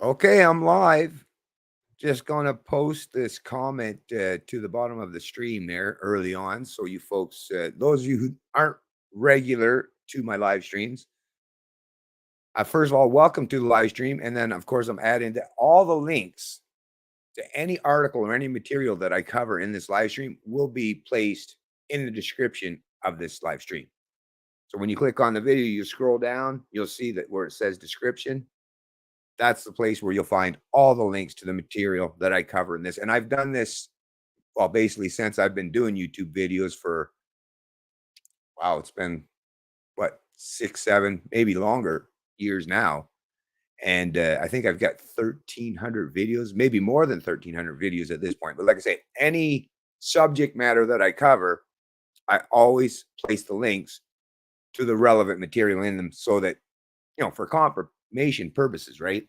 Okay, I'm live. Just going to post this comment to the bottom of the stream there early on. So, you folks, those of you who aren't regular to my live streams, first of all, welcome to the live stream. And then, of course, I'm adding all the links to any article or any material that I cover in this live stream will be placed in the description of this live stream. So, when you click on the video, you scroll down, you'll see that where it says description. That's the place where you'll find all the links to the material that I cover in this. And I've done this, well, basically since I've been doing YouTube videos for, wow, it's been what, 6, 7, maybe longer years now. And I think I've got 1,300 videos, maybe more than 1,300 videos at this point. But like I say, any subject matter that I cover, I always place the links to the relevant material in them so that, for confirmation purposes, right?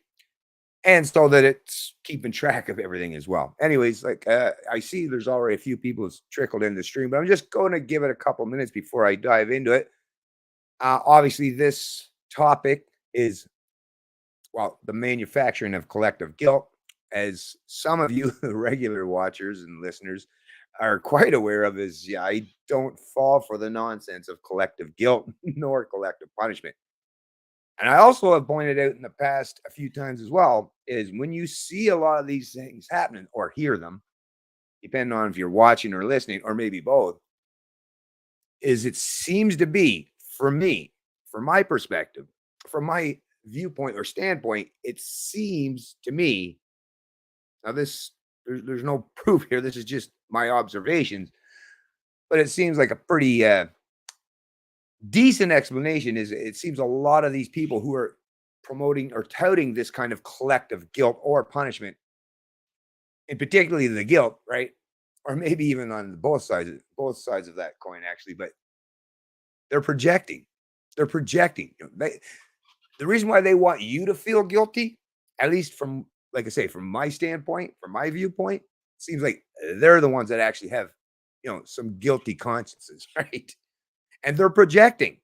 And so that it's keeping track of everything as well. Anyways, like I see there's already a few people who's trickled in the stream, but I'm just going to give it a couple minutes before I dive into it. Obviously, this topic is, well, the manufacturing of collective guilt. As some of you regular watchers and listeners are quite aware of, is yeah, I don't fall for the nonsense of collective guilt nor collective punishment. And I also have pointed out in the past a few times as well, is when you see a lot of these things happening or hear them, depending on if you're watching or listening, or maybe both, is it seems to be, for me, from my perspective, from my viewpoint or standpoint, it seems to me, now this, there's no proof here, this is just my observations, but it seems like a pretty decent explanation is it seems a lot of these people who are promoting or touting this kind of collective guilt or punishment, and particularly the guilt, right? Or maybe even on both sides of that coin, actually. But they're projecting. They're projecting. The reason why they want you to feel guilty, at least from, like I say, from my standpoint, from my viewpoint, seems like they're the ones that actually have, some guilty consciences, right? And they're projecting.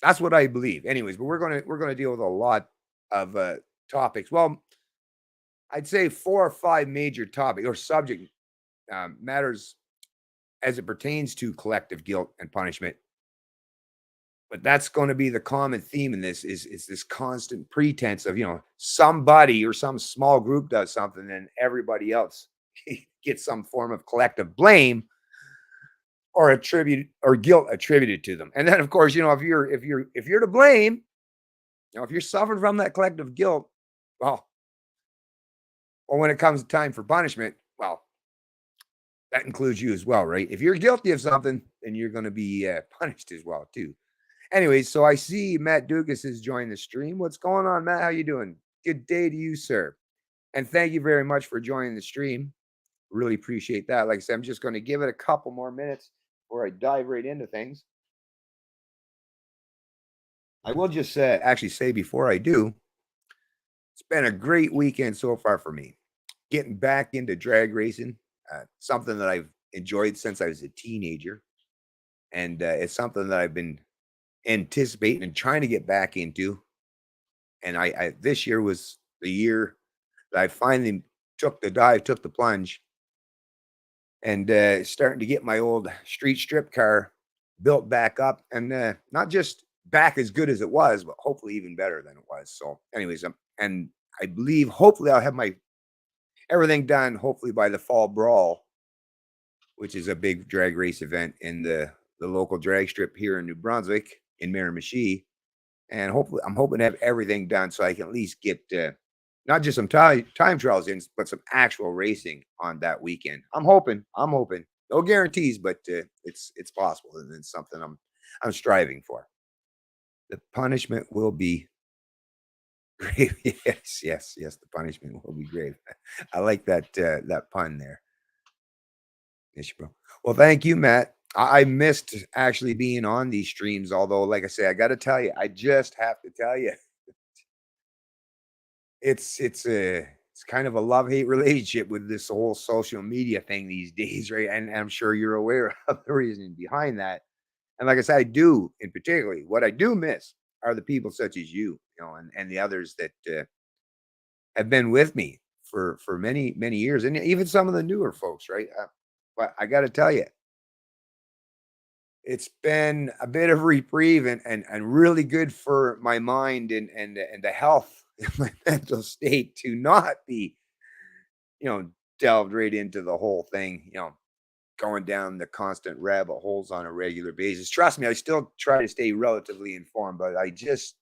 That's what I believe. Anyways, but we're gonna deal with a lot of topics. Well, I'd say 4 or 5 major topic or subject matters as it pertains to collective guilt and punishment. But that's going to be the common theme in this is this constant pretense of, somebody or some small group does something and everybody else gets some form of collective blame or attribute or guilt attributed to them. And then of course, if you're to blame, if you're suffering from that collective guilt, well, or when it comes time for punishment, well, that includes you as well, right? If you're guilty of something, then you're going to be punished as well too. Anyways, so I see Matt Dugas has joined the stream. What's going on, Matt? How you doing? Good day to you, sir. And thank you very much for joining the stream. Really appreciate that. Like I said, I'm just going to give it a couple more minutes before I dive right into things. I will just actually say before I do, it's been a great weekend so far for me. Getting back into drag racing, something that I've enjoyed since I was a teenager. And it's something that I've been anticipating and trying to get back into. And I this year was the year that I finally took the dive, took the plunge, and starting to get my old street strip car built back up, and not just back as good as it was, but hopefully even better than it was. So, anyways, and I believe hopefully I'll have my everything done hopefully by the fall brawl, which is a big drag race event in the local drag strip here in New Brunswick in Miramichi. And hopefully, I'm hoping to have everything done so I can at least get not just some time trials in, but some actual racing on that weekend. I'm hoping. No guarantees, but it's possible, and it's something I'm striving for. The punishment will be grave. Yes, yes, yes. The punishment will be grave. I like that pun there. Yes, bro. Well, thank you, Matt. I missed actually being on these streams, although, like I say, I got to tell you, I just have to tell you, it's kind of a love-hate relationship with this whole social media thing these days, right? And I'm sure you're aware of the reason behind that. And like I said, I do, in particularly, what I do miss are the people such as you, and the others that have been with me for many years, and even some of the newer folks, right? But I got to tell you, it's been a bit of reprieve and really good for my mind and the health of my mental state to not be, you know, delved right into the whole thing, going down the constant rabbit holes on a regular basis. Trust me, I still try to stay relatively informed, but I just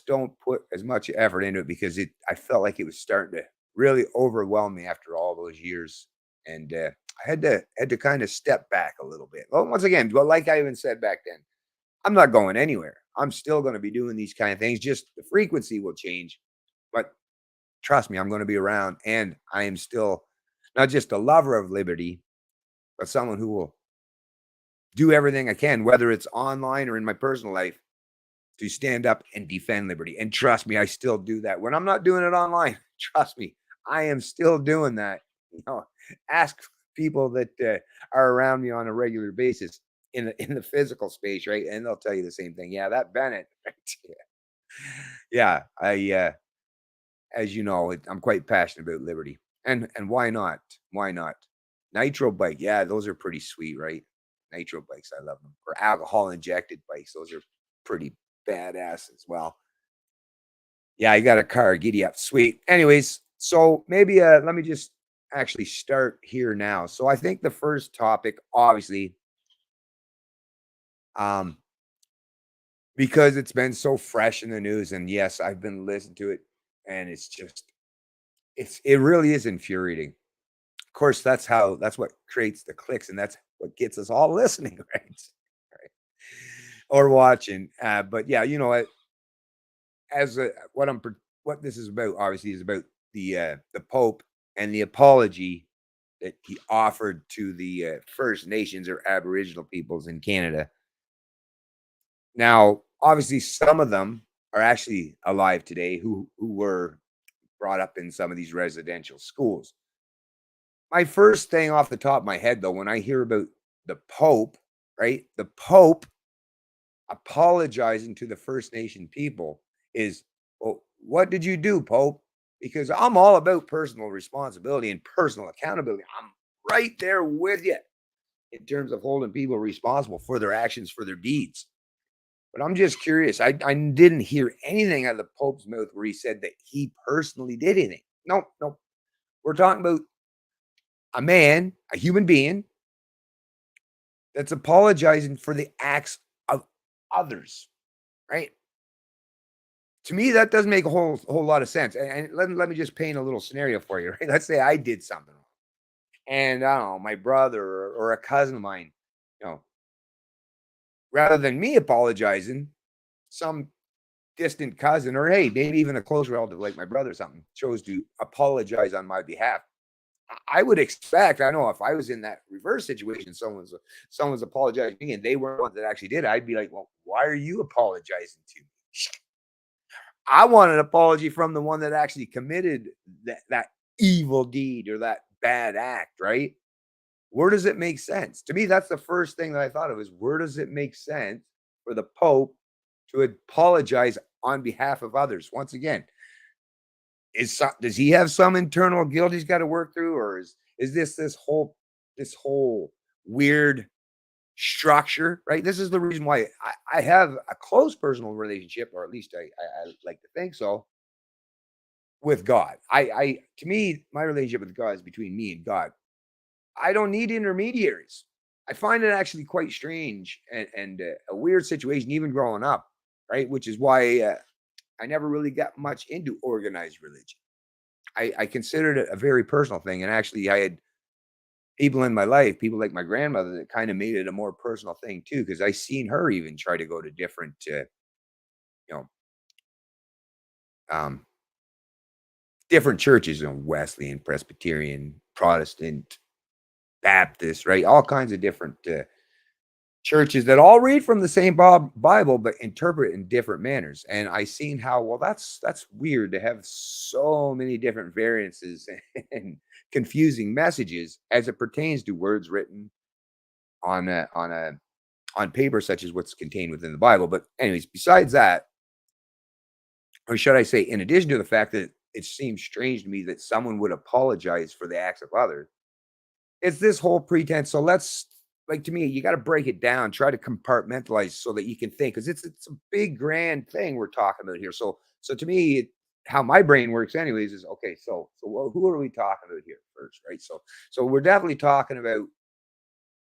don't put as much effort into it because I felt like it was starting to really overwhelm me after all those years. And I had to kind of step back a little bit. Well, once again, but like I even said back then, I'm not going anywhere. I'm still going to be doing these kind of things. Just the frequency will change. But trust me, I'm going to be around, and I am still not just a lover of liberty, but someone who will do everything I can, whether it's online or in my personal life, to stand up and defend liberty. And trust me, I still do that. When I'm not doing it online, trust me, I am still doing that. You know, ask people that are around me on a regular basis in the physical space, right? And they'll tell you the same thing. Yeah, that Bennett. Right? Yeah, I as you know, I'm quite passionate about liberty. And why not? Why not? Nitro bike, yeah, those are pretty sweet, right? Nitro bikes, I love them. Or alcohol injected bikes, those are pretty badass as well. Yeah, I got a car, giddy up, sweet. Anyways, so maybe let me just actually start here now. So I think the first topic, obviously, um, because it's been so fresh in the news, and yes, I've been listening to it, and it really is infuriating. Of course, that's what creates the clicks, and that's what gets us all listening, right? Right. Or watching. But yeah, as what this is about, obviously, is about the Pope and the apology that he offered to the First Nations or Aboriginal peoples in Canada. Now, obviously, some of them are actually alive today who were brought up in some of these residential schools. My first thing off the top of my head, though, when I hear about the Pope, right? The Pope apologizing to the First Nation people is, well, what did you do, Pope? Because I'm all about personal responsibility and personal accountability. I'm right there with you in terms of holding people responsible for their actions, for their deeds. But I'm just curious. I didn't hear anything out of the Pope's mouth where he said that he personally did anything. No, no. We're talking about a man, a human being that's apologizing for the acts of others, right? To me, that doesn't make a whole lot of sense. And let me just paint a little scenario for you, right? Let's say I did something wrong, and I don't know, my brother or a cousin of mine, you know, rather than me apologizing, some distant cousin or hey, maybe even a close relative like my brother or something chose to apologize on my behalf. I would expect, I know if I was in that reverse situation, someone's apologizing to me and they weren't the ones that actually did it, I'd be like, well, why are you apologizing to me? I want an apology from the one that actually committed that evil deed or that bad act, right? Where does it make sense? To me, that's the first thing that I thought of is where does it make sense for the Pope to apologize on behalf of others? Once again, does he have some internal guilt he's got to work through, or is this whole weird structure, right? This is the reason why I have a close personal relationship, or at least I like to think so, with God. To me, my relationship with God is between me and God. I don't need intermediaries. I find it actually quite strange and a weird situation, even growing up, right? Which is why I never really got much into organized religion. I considered it a very personal thing, and actually, I had people in my life, people like my grandmother, that kind of made it a more personal thing too, because I seen her even try to go to different, you know, um, different churches, Wesleyan, Presbyterian, Protestant, Baptist, right? All kinds of different churches that all read from the same Bible, but interpret in different manners. And I seen how, well, that's weird to have so many different variances and confusing messages as it pertains to words written on paper, such as what's contained within the Bible. But anyways, besides that, or should I say, in addition to the fact that it seems strange to me that someone would apologize for the acts of others, it's this whole pretense. So let's, like, to me, you got to break it down, try to compartmentalize so that you can think, because it's a big grand thing we're talking about here. So to me, how my brain works, anyways, is okay. Who are we talking about here first, right? So we're definitely talking about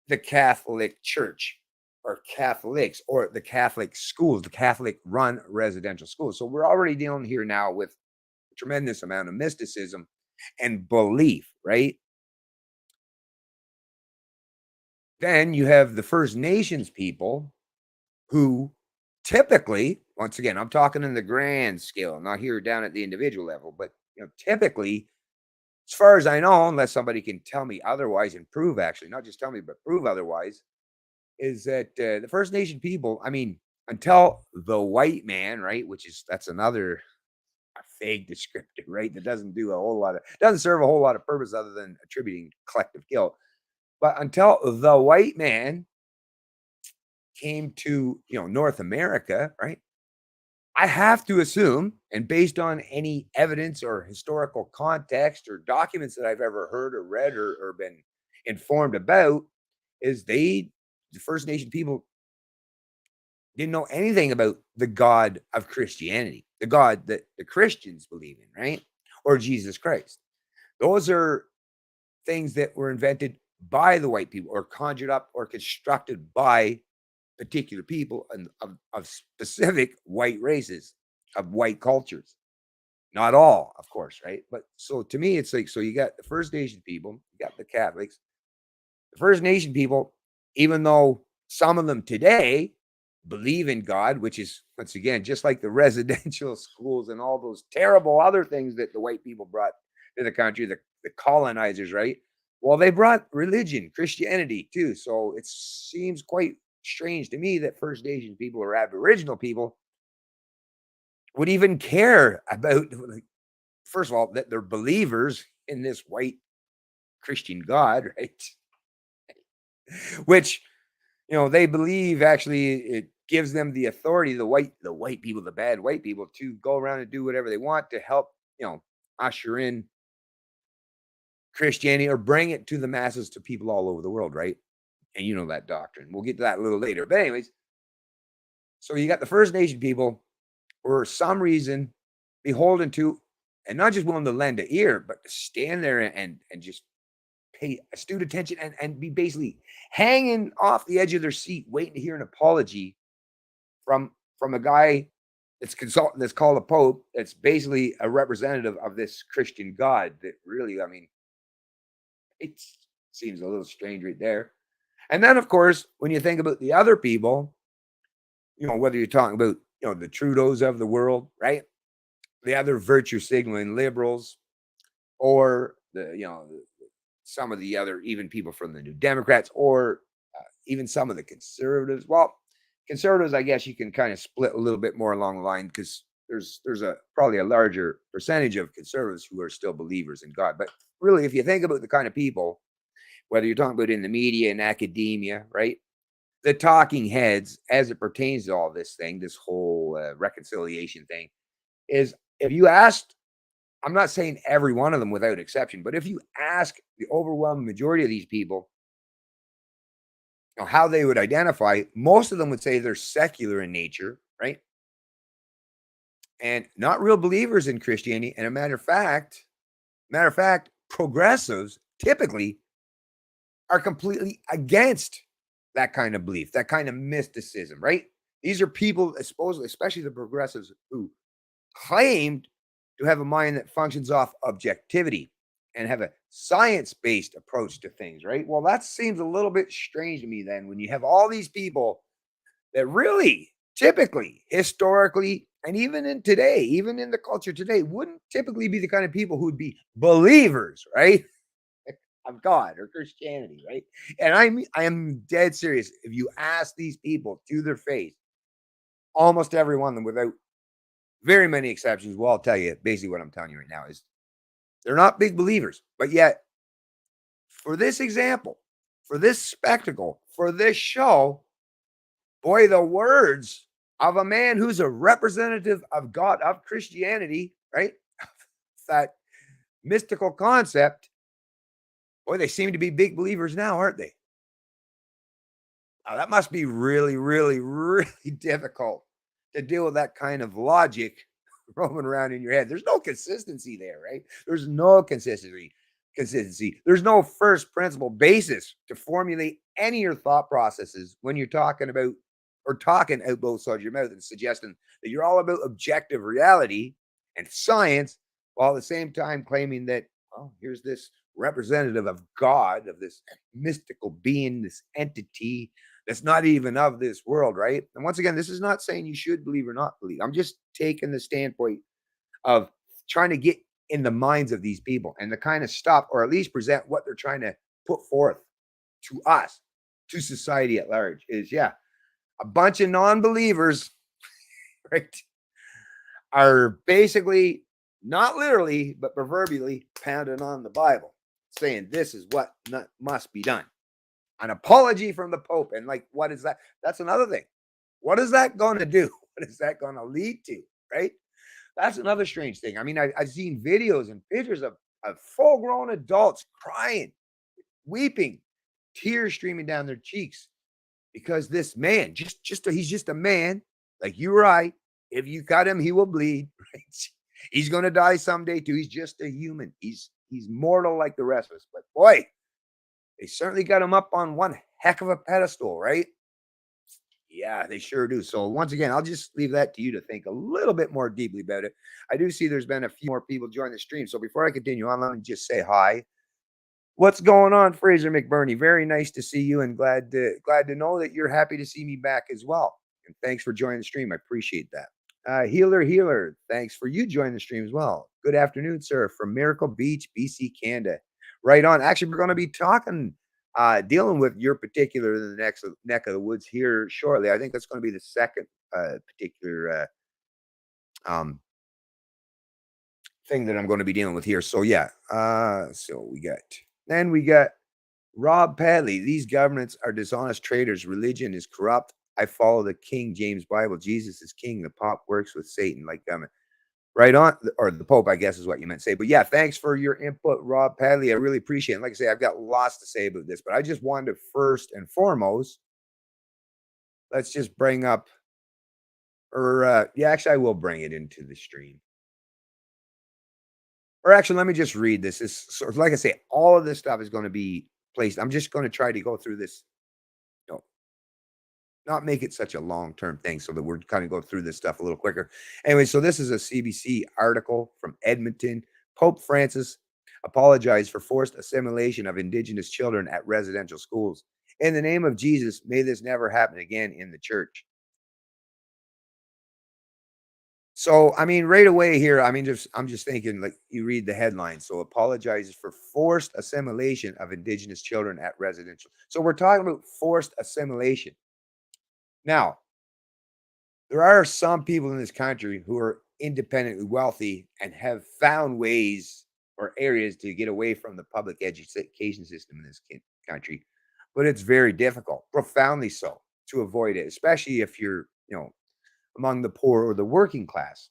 the Catholic Church or Catholics or the Catholic schools, the Catholic run residential schools. So we're already dealing here now with a tremendous amount of mysticism and belief, right? Then you have the First Nations people who typically, once again, I'm talking in the grand scale, not here down at the individual level, but typically, as far as I know, unless somebody can tell me otherwise and prove, actually, not just tell me, but prove otherwise, is that the First Nation people, I mean, until the white man, right, which is that's another vague descriptor, right, that doesn't do a whole lot of, doesn't serve a whole lot of purpose other than attributing collective guilt. But until the white man came to North America, right? I have to assume, and based on any evidence or historical context or documents that I've ever heard or read or been informed about, is the First Nation people didn't know anything about the God of Christianity, the God that the Christians believe in, right? Or Jesus Christ. Those are things that were invented by the white people or conjured up or constructed by particular people and of specific white races, of white cultures. Not all, of course, right? But so to me, it's like, so you got the First Nation people, you got the Catholics, the First Nation people, even though some of them today believe in God, which is, once again, just like the residential schools and all those terrible other things that the white people brought to the country, the colonizers, right? Well, they brought religion, Christianity too. So it seems quite strange to me that First Nation people or Aboriginal people would even care about, like, first of all, that they're believers in this white Christian God, right? Which they believe actually it gives them the authority, the white people, the bad white people, to go around and do whatever they want to help, usher in Christianity or bring it to the masses, to people all over the world, right? And you know that doctrine. We'll get to that a little later. But anyways, so you got the First Nation people, for some reason, beholden to, and not just willing to lend an ear, but to stand there and just pay astute attention and be basically hanging off the edge of their seat, waiting to hear an apology from a guy that's called a pope. That's basically a representative of this Christian God. That really, I mean, it seems a little strange right there. And then, of course, when you think about the other people, whether you're talking about the Trudeaus of the world, right? The other virtue signaling liberals, or some of the other, even people from the New Democrats, or even some of the conservatives. Well, conservatives, I guess you can kind of split a little bit more along the line, because there's a probably a larger percentage of conservatives who are still believers in God. But really, if you think about the kind of people, whether you're talking about in the media and academia, right? The talking heads, as it pertains to all this thing, this whole reconciliation thing, is, if you asked, I'm not saying every one of them without exception, but if you ask the overwhelming majority of these people how they would identify, most of them would say they're secular in nature, right? And not real believers in Christianity. And a matter of fact, progressives typically are completely against that kind of belief, that kind of mysticism, right? These are people, supposedly, especially the progressives, who claimed to have a mind that functions off objectivity and have a science-based approach to things, right? Well, that seems a little bit strange to me then, when you have all these people that really typically, historically, and even in today, even in the culture today, wouldn't typically be the kind of people who'd be believers, right? Of God or Christianity, right? And I am dead serious. If you ask these people to their face, almost every one of them, without very many exceptions, will all tell you basically what I'm telling you right now, is they're not big believers. But yet, for this example, for this spectacle, for this show, boy, the words of a man who's a representative of God, of Christianity, right? That mystical concept. Boy, they seem to be big believers now, aren't they? That must be really, really, really difficult to deal with that kind of logic roaming around in your head. There's no consistency there, right? There's no consistency. There's no first principle basis to formulate any of your thought processes when you're talking about or talking out both sides of your mouth and suggesting that you're all about objective reality and science, while at the same time claiming that, well, here's this representative of God, of this mystical being, this entity that's not even of this world, right? And once again, this is not saying you should believe or not believe. I'm just taking the standpoint of trying to get in the minds of these people and to kind of stop or at least present what they're trying to put forth to us, to society at large, is yeah, a bunch of non-believers, right, are basically not literally, but proverbially pounding on the Bible, saying this is what must be done. An apology from the Pope. And like, what is that? That's another thing. What is that going to do? What is that going to lead to? Right? That's another strange thing. I mean, I've seen videos and pictures of full grown adults crying, weeping, tears streaming down their cheeks because this man, he's just a man like you or I. If you cut him, he will bleed. Right? He's going to die someday too. He's just a human. He's mortal like the rest of us. But boy, they certainly got him up on one heck of a pedestal, right? Yeah, they sure do. So once again, I'll just leave that to you to think a little bit more deeply about it. I do see there's been a few more people join the stream. So before I continue on, let me just say hi. What's going on, Fraser McBurney? Very nice to see you, and glad to know that you're happy to see me back as well. And thanks for joining the stream. I appreciate that. Healer, thanks for you joining the stream as well. Good afternoon, sir, from Miracle Beach, BC, Canada. Right on. Actually, we're going to be talking, dealing with your particular the next neck of the woods here shortly. I think that's going to be the second particular um, thing that I'm going to be dealing with here. So yeah, so we got Rob Padley. These governments are dishonest traitors. Religion is corrupt. I follow the King James Bible. Jesus is king. The Pope works with Satan. Like right on, or the Pope, I guess is what you meant to say. But yeah, thanks for your input, Rob Padley. I really appreciate it. Like I say, I've got lots to say about this, but I just wanted to first and foremost, let's just bring up, or yeah, actually, I will bring it into the stream. Or actually, let me just read this. This so like I say, all of this stuff is going to be placed. I'm just going to try to go through this, you know, not make it such a long-term thing so that we're kind of go through this stuff a little quicker. Anyway, so this is a CBC article from Edmonton. Pope Francis apologized for forced assimilation of Indigenous children at residential schools. In the name of Jesus, may this never happen again in the church. So, I mean, right away here, I mean, I'm just thinking like you read the headline. So, apologizes for forced assimilation of Indigenous children at residential. So, we're talking about forced assimilation. Now, there are some people in this country who are independently wealthy and have found ways or areas to get away from the public education system in this country, but it's very difficult, profoundly so, to avoid it, especially if you're, among the poor or the working class,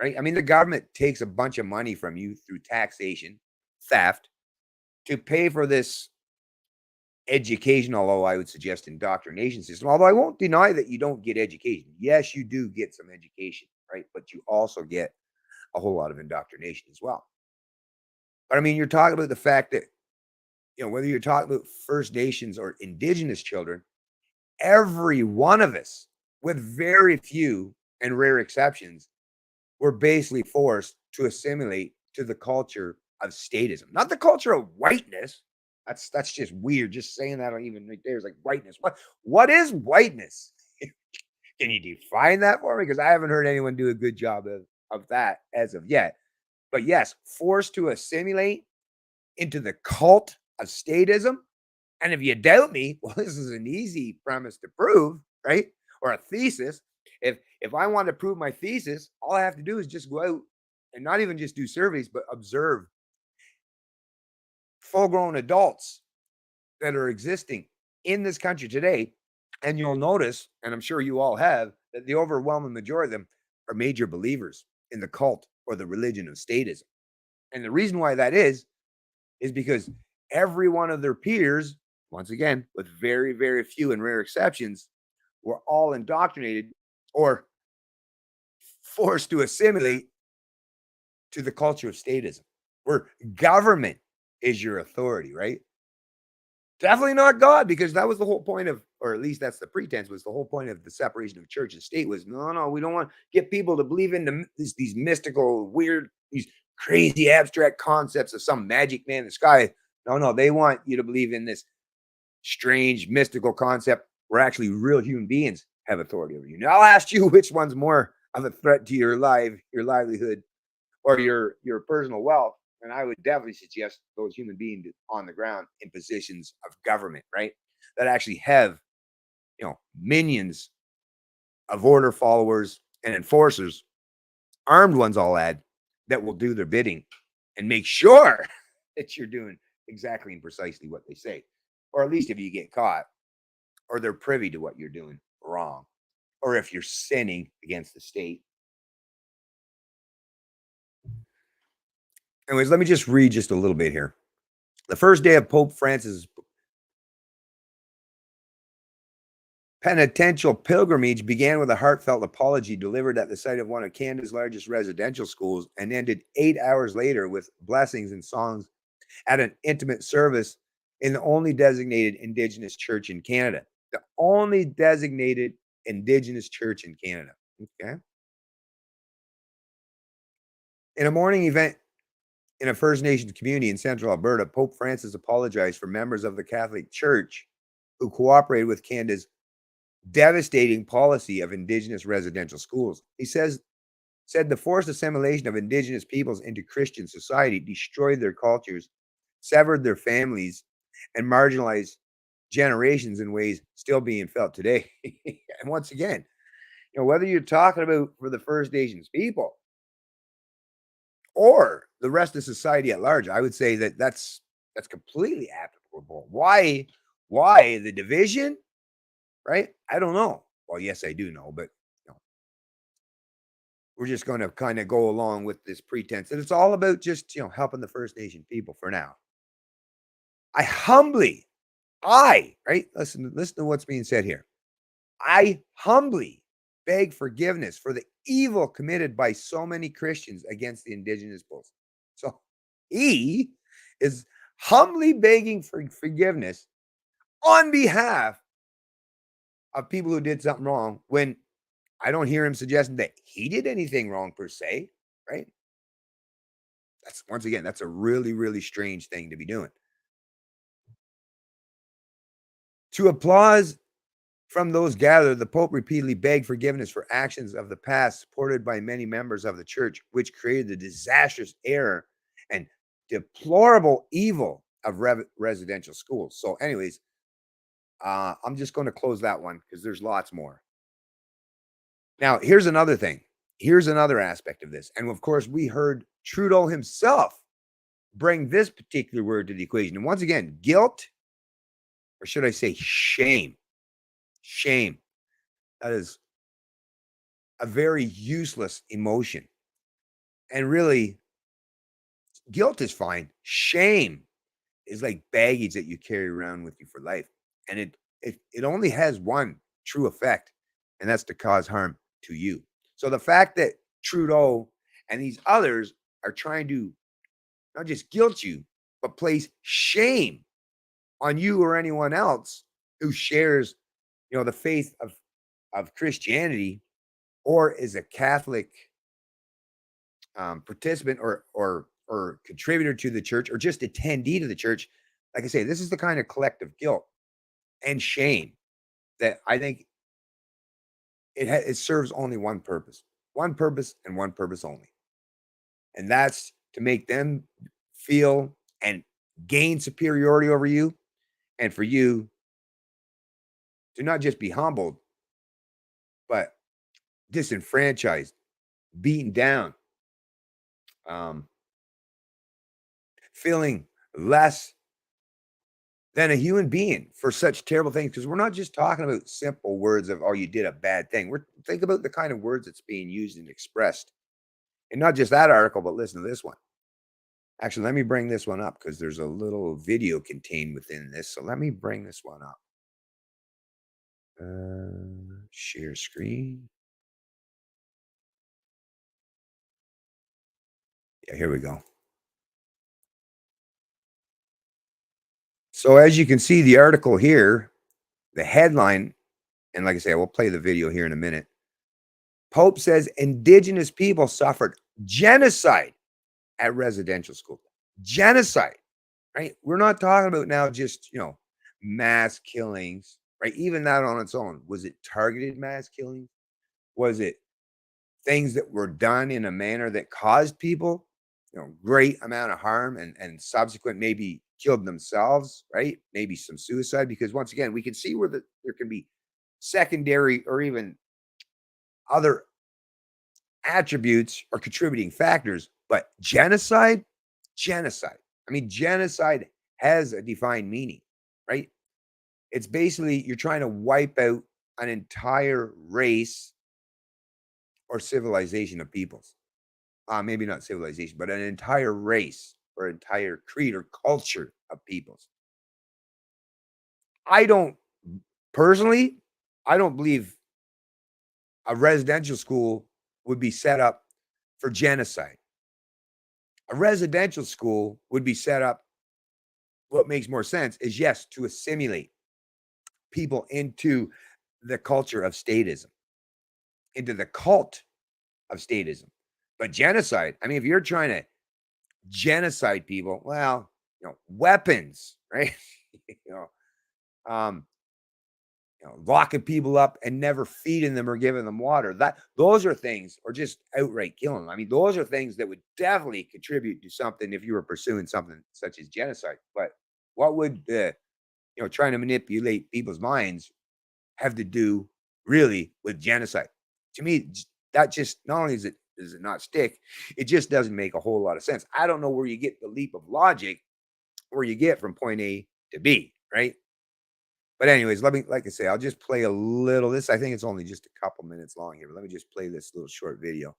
right? I mean, the government takes a bunch of money from you through taxation, theft, to pay for this education, although I would suggest indoctrination system. Although I won't deny that you don't get education. Yes, you do get some education, right? But you also get a whole lot of indoctrination as well. But I mean, you're talking about the fact that, whether you're talking about First Nations or Indigenous children, every one of us, with very few and rare exceptions, were basically forced to assimilate to the culture of statism, not the culture of whiteness. That's just weird. Just saying that even right there is like whiteness. What is whiteness? Can you define that for me? Because I haven't heard anyone do a good job of that as of yet. But yes, forced to assimilate into the cult of statism. And if you doubt me, well, this is an easy premise to prove, right? Or a thesis. If I want to prove my thesis, all I have to do is just go out and not even just do surveys, but observe full-grown adults that are existing in this country today. And you'll notice, and I'm sure you all have, that the overwhelming majority of them are major believers in the cult or the religion of statism. And the reason why that is because every one of their peers, once again, with very, very few and rare exceptions, were all indoctrinated or forced to assimilate to the culture of statism, where government is your authority, right? Definitely not God, because that was the whole point of, or at least that's the pretense, was the whole point of the separation of church and state was no, we don't want to get people to believe in these mystical, weird, these crazy abstract concepts of some magic man in the sky. No, they want you to believe in this strange mystical concept where actually real human beings have authority over you. Now I'll ask you which one's more of a threat to your livelihood, or your personal wealth. And I would definitely suggest those human beings on the ground in positions of government, right? That actually have, minions of order followers and enforcers, armed ones all add, that will do their bidding and make sure that you're doing exactly and precisely what they say. Or at least if you get caught, or they're privy to what you're doing wrong, or if you're sinning against the state. Anyways, let me just read just a little bit here. The first day of Pope Francis' penitential pilgrimage began with a heartfelt apology delivered at the site of one of Canada's largest residential schools and ended 8 hours later with blessings and songs at an intimate service in the only designated Indigenous church in Canada. The only designated Indigenous church in Canada. Okay. In a morning event in a First Nations community in central Alberta, Pope Francis apologized for members of the Catholic Church who cooperated with Canada's devastating policy of Indigenous residential schools. He said the forced assimilation of Indigenous peoples into Christian society destroyed their cultures, severed their families, and marginalized generations in ways still being felt today. And once again, whether you're talking about for the First Nations people or the rest of society at large, I would say that that's completely applicable. Why the division? Right? I don't know. Well, yes, I do know, but we're just going to kind of go along with this pretense that it's all about just helping the First Nation people for now. Right? Listen to what's being said here. I humbly beg forgiveness for the evil committed by so many Christians against the Indigenous peoples. So he is humbly begging for forgiveness on behalf of people who did something wrong, when I don't hear him suggesting that he did anything wrong per se, right? That's a really, really strange thing to be doing. To applause from those gathered, the Pope repeatedly begged forgiveness for actions of the past supported by many members of the church, which created the disastrous error and deplorable evil of residential schools. So, anyways, I'm just going to close that one because there's lots more. Now, here's another thing. Here's another aspect of this. And of course, we heard Trudeau himself bring this particular word to the equation. And once again, guilt, or should I say shame? Shame. That is a very useless emotion. And really, guilt is fine. Shame is like baggage that you carry around with you for life. And it only has one true effect, and that's to cause harm to you. So the fact that Trudeau and these others are trying to not just guilt you, but place shame on you or anyone else who shares, the faith of Christianity, or is a Catholic participant or contributor to the church, or just attendee to the church. Like I say, this is the kind of collective guilt and shame that I think it serves only one purpose, and one purpose only, and that's to make them feel and gain superiority over you, and for you to not just be humbled, but disenfranchised, beaten down, um, feeling less than a human being for such terrible things. Because we're not just talking about simple words of, oh, you did a bad thing. We're think about the kind of words that's being used and expressed. And not just that article, but listen to this one. Actually, let me bring this one up because there's a little video contained within this. So let me bring this one up. Share screen. Yeah, here we go. So as you can see, the article here, the headline, and like I say, we'll play the video here in a minute. Pope says indigenous people suffered genocide at residential school. Genocide, right? We're not talking about now just, mass killings, right? Even that on its own. Was it targeted mass killings? Was it things that were done in a manner that caused people, great amount of harm and subsequent maybe killed themselves, right? Maybe some suicide, because once again, we can see where there can be secondary or even other attributes or contributing factors, but genocide. I mean, genocide has a defined meaning, right? It's basically you're trying to wipe out an entire race or civilization of peoples. Maybe not civilization, but an entire race or entire creed or culture of peoples. I don't personally, I don't believe a residential school would be set up for genocide. A residential school would be set up, what makes more sense is, yes, to assimilate people into the culture of statism, into the cult of statism. But genocide, I mean, if you're trying to genocide people, well, weapons, right? you know, um, locking people up and never feeding them or giving them water. Those are things, or just outright killing them. I mean, those are things that would definitely contribute to something if you were pursuing something such as genocide. But what would trying to manipulate people's minds have to do really with genocide? To me, that just not only does it not stick, it just doesn't make a whole lot of sense. I don't know where you get the leap of logic where you get from point A to B, right? But anyways, like I say, I'll just play a little. This, I think it's only just a couple minutes long here, but let me just play this little short video.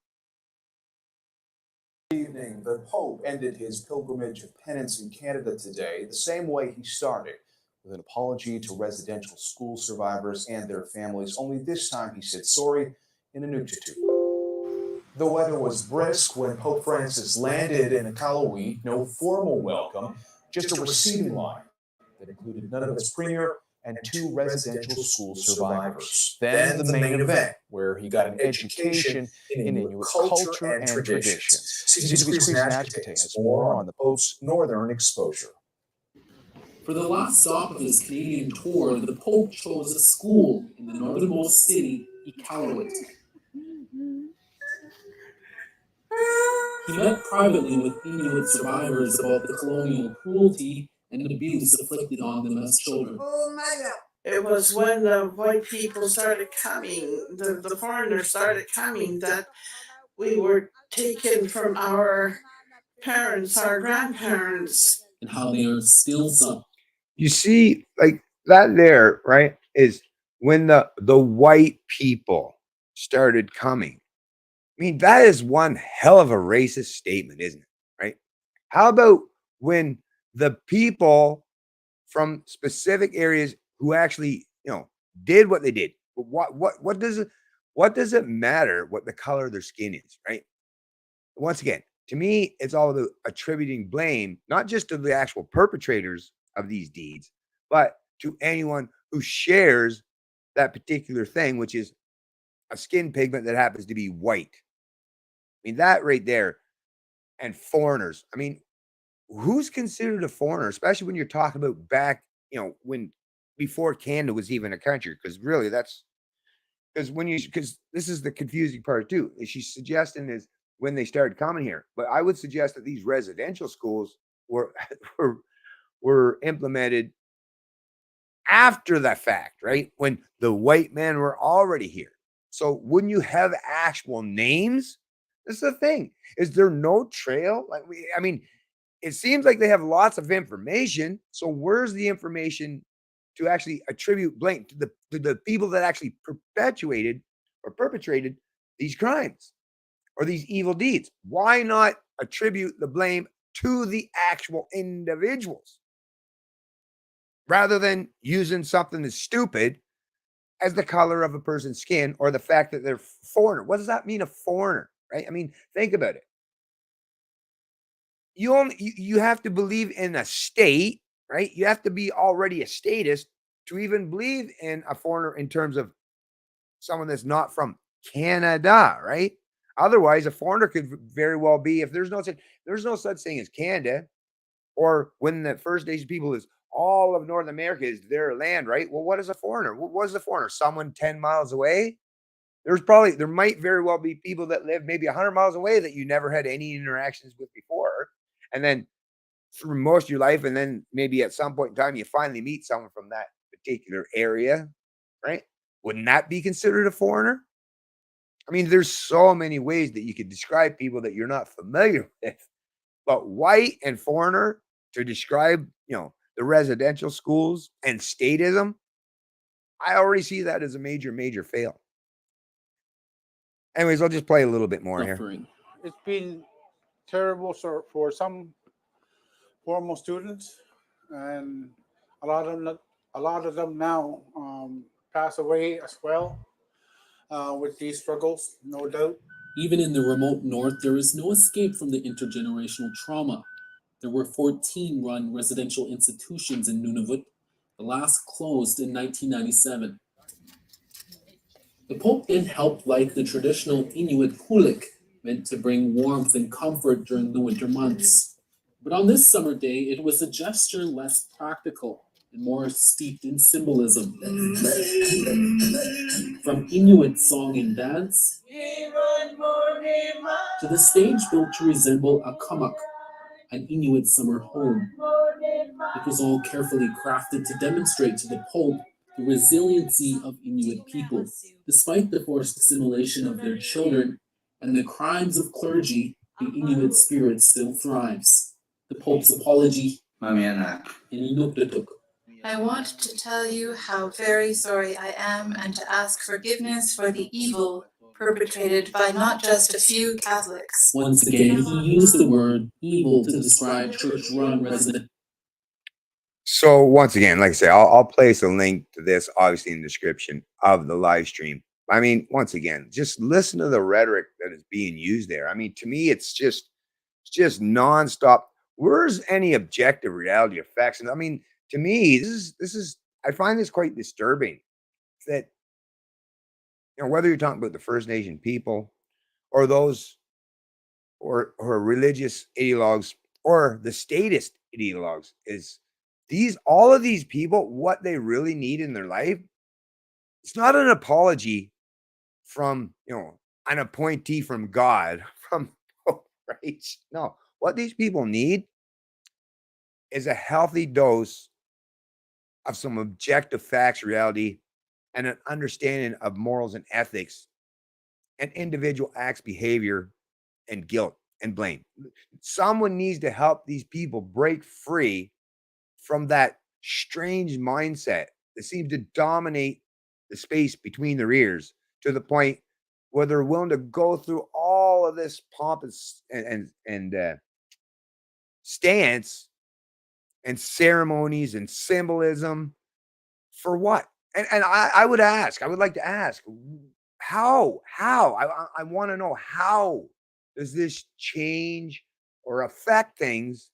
Evening, the Pope ended his pilgrimage of penance in Canada today the same way he started, with an apology to residential school survivors and their families, only this time he said sorry in Inuktitut. The weather was brisk when Pope Francis landed in Iqaluit, no formal welcome, just a receiving line that included none of his premier and 2 residential school survivors. Then the main event, where he got an education in Inuit culture and traditions. CTV's Chris Nashkate has more on the Pope's northern exposure. For the last stop of his Canadian tour, the Pope chose a school in the northernmost city, Iqaluit. He met privately with Inuit survivors about the colonial cruelty and abuse inflicted on them as children. It was when the white people started coming, the foreigners started coming, that we were taken from our parents, our grandparents. And how they are still some. You see, like that there, right, is when the white people started coming. I mean, that is one hell of a racist statement, isn't it? Right? How about when the people from specific areas who actually, did what they did? What does it matter what the color of their skin is, right? Once again, to me, it's all about attributing blame, not just to the actual perpetrators of these deeds, but to anyone who shares that particular thing, which is a skin pigment that happens to be white. I mean, that right there, and foreigners. I mean, who's considered a foreigner, especially when you're talking about back, when before Canada was even a country? Because really, that's because this is the confusing part too. Is she's suggesting is when they started coming here, but I would suggest that these residential schools were were, were implemented after the fact, right? When the white men were already here. So wouldn't you have actual names? This is the thing. Is there no trail? I mean, it seems like they have lots of information. So where's the information to actually attribute blame to the people that actually perpetuated or perpetrated these crimes or these evil deeds? Why not attribute the blame to the actual individuals rather than using something as stupid as the color of a person's skin or the fact that they're foreigner? What does that mean, a foreigner, right? I mean, think about it. You have to believe in a state, right? You have to be already a statist to even believe in a foreigner in terms of someone that's not from Canada, right? Otherwise, a foreigner could very well be, if there's no such thing as Canada, or when the First Nation people is all of North America is their land, right? Well, what is a foreigner? What is a foreigner? Someone 10 miles away? There might very well be people that live maybe 100 miles away that you never had any interactions with before. And then through most of your life, and then maybe at some point in time, you finally meet someone from that particular area, right? Wouldn't that be considered a foreigner? I mean, there's so many ways that you could describe people that you're not familiar with, but white and foreigner to describe, the residential schools and statism, I already see that as a major, major fail. Anyways, I'll just play a little bit more here. Suffering. It's been terrible for some formal students, and a lot of them now pass away as well with these struggles, no doubt. Even in the remote north, there is no escape from the intergenerational trauma. There were 14 run residential institutions in Nunavut. The last closed in 1997. The Pope then helped light the traditional Inuit hulik, meant to bring warmth and comfort during the winter months. But on this summer day, it was a gesture less practical and more steeped in symbolism. From Inuit song and dance to the stage built to resemble a kamak, an Inuit summer home. It was all carefully crafted to demonstrate to the Pope the resiliency of Inuit people. Despite the forced assimilation of their children and the crimes of clergy, the Inuit spirit still thrives. The Pope's apology in Inuktitut. I want to tell you how very sorry I am and to ask forgiveness for the evil perpetrated by not just a few Catholics. Once again, he used the word evil to describe church-run resident. So once again, like I say, I'll place a link to this obviously in the description of the live stream. I mean, once again, just listen to the rhetoric that is being used there. I mean, to me, it's just nonstop. Where's any objective reality or facts? And I mean, to me, this is I find this quite disturbing that, whether you're talking about the First Nation people or those or religious ideologues or the statist ideologues, is all of these people, what they really need in their life, it's not an apology from, an appointee from God, from right? No, what these people need is a healthy dose of some objective facts, reality, and an understanding of morals and ethics and individual acts, behavior, and guilt and blame. Someone needs to help these people break free from that strange mindset that seems to dominate the space between their ears to the point where they're willing to go through all of this pomp and stance and ceremonies and symbolism for what? And I would like to ask, how? I want to know, how does this change or affect things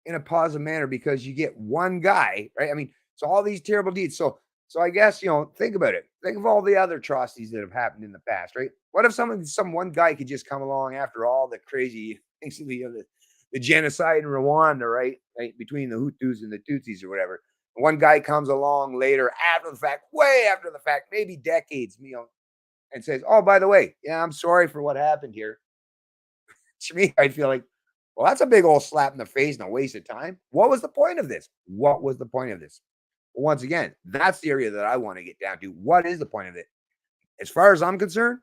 in a positive manner? Because you get one guy, right? I mean, so all these terrible deeds. So I guess, think about it. Think of all the other atrocities that have happened in the past, right? What if some one guy could just come along after all the crazy things, the genocide in Rwanda, right? Between the Hutus and the Tutsis or whatever. One guy comes along later, after the fact, way after the fact, maybe decades, and says, "Oh, by the way, yeah, I'm sorry for what happened here." To me, I feel like, well, that's a big old slap in the face and a waste of time. What was the point of this? What was the point of this? Well, once again, that's the area that I want to get down to. What is the point of it? As far as I'm concerned,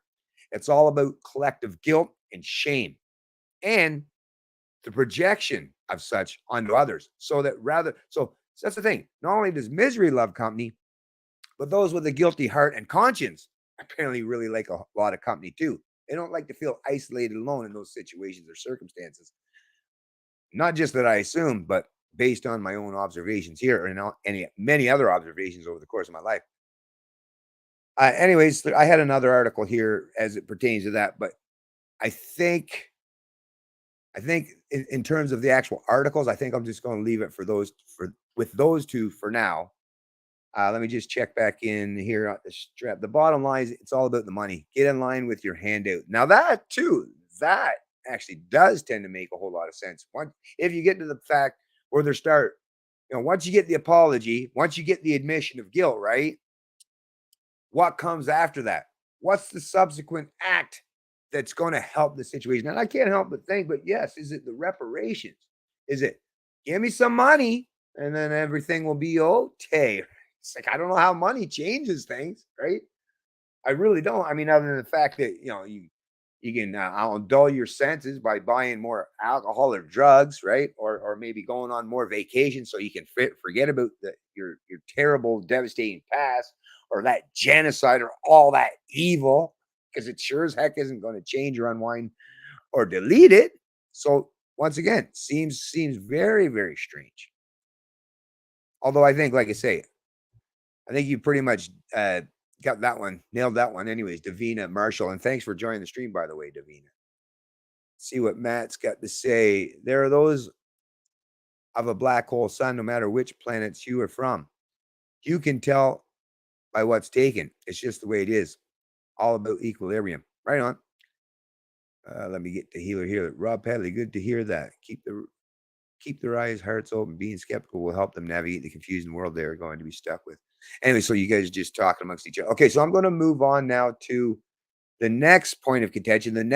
it's all about collective guilt and shame and the projection of such onto others. So that's the thing. Not only does misery love company, but those with a guilty heart and conscience apparently really like a lot of company too. They don't like to feel isolated alone in those situations or circumstances. Not just that I assume, but based on my own observations here and many other observations over the course of my life. Anyways, I had another article here as it pertains to that, but I think in terms of the actual articles, I think I'm just going to leave it with those two for now. Let me just check back in here at the strap. The bottom line is it's all about the money. Get in line with your handout. Now that actually does tend to make a whole lot of sense. If you get to the fact where once you get the apology, once you get the admission of guilt, right? What comes after that? What's the subsequent act that's going to help the situation? And I can't help but think, but yes, is it the reparations? Is it give me some money and then everything will be okay? It's like, I don't know how money changes things, right? I really don't. I mean, other than the fact that, you can dull your senses by buying more alcohol or drugs, right? Or maybe going on more vacations so you can forget about your terrible, devastating past or that genocide or all that evil, because it sure as heck isn't going to change or unwind or delete it. So once again, seems very, very strange. Although I think, like I say, I think you pretty much got that one, nailed that one. Anyways, Davina Marshall, and thanks for joining the stream, by the way, Davina. See what Matt's got to say. There are those of a black hole sun, no matter which planets you are from. You can tell by what's taken. It's just the way it is. All about equilibrium. Right on. Let me get the healer here. Rob Padley, good to hear that. Keep their eyes, hearts open. Being skeptical will help them navigate the confusing world they're going to be stuck with. Anyway, so you guys are just talking amongst each other. Okay, so I'm going to move on now to the next point of contention. And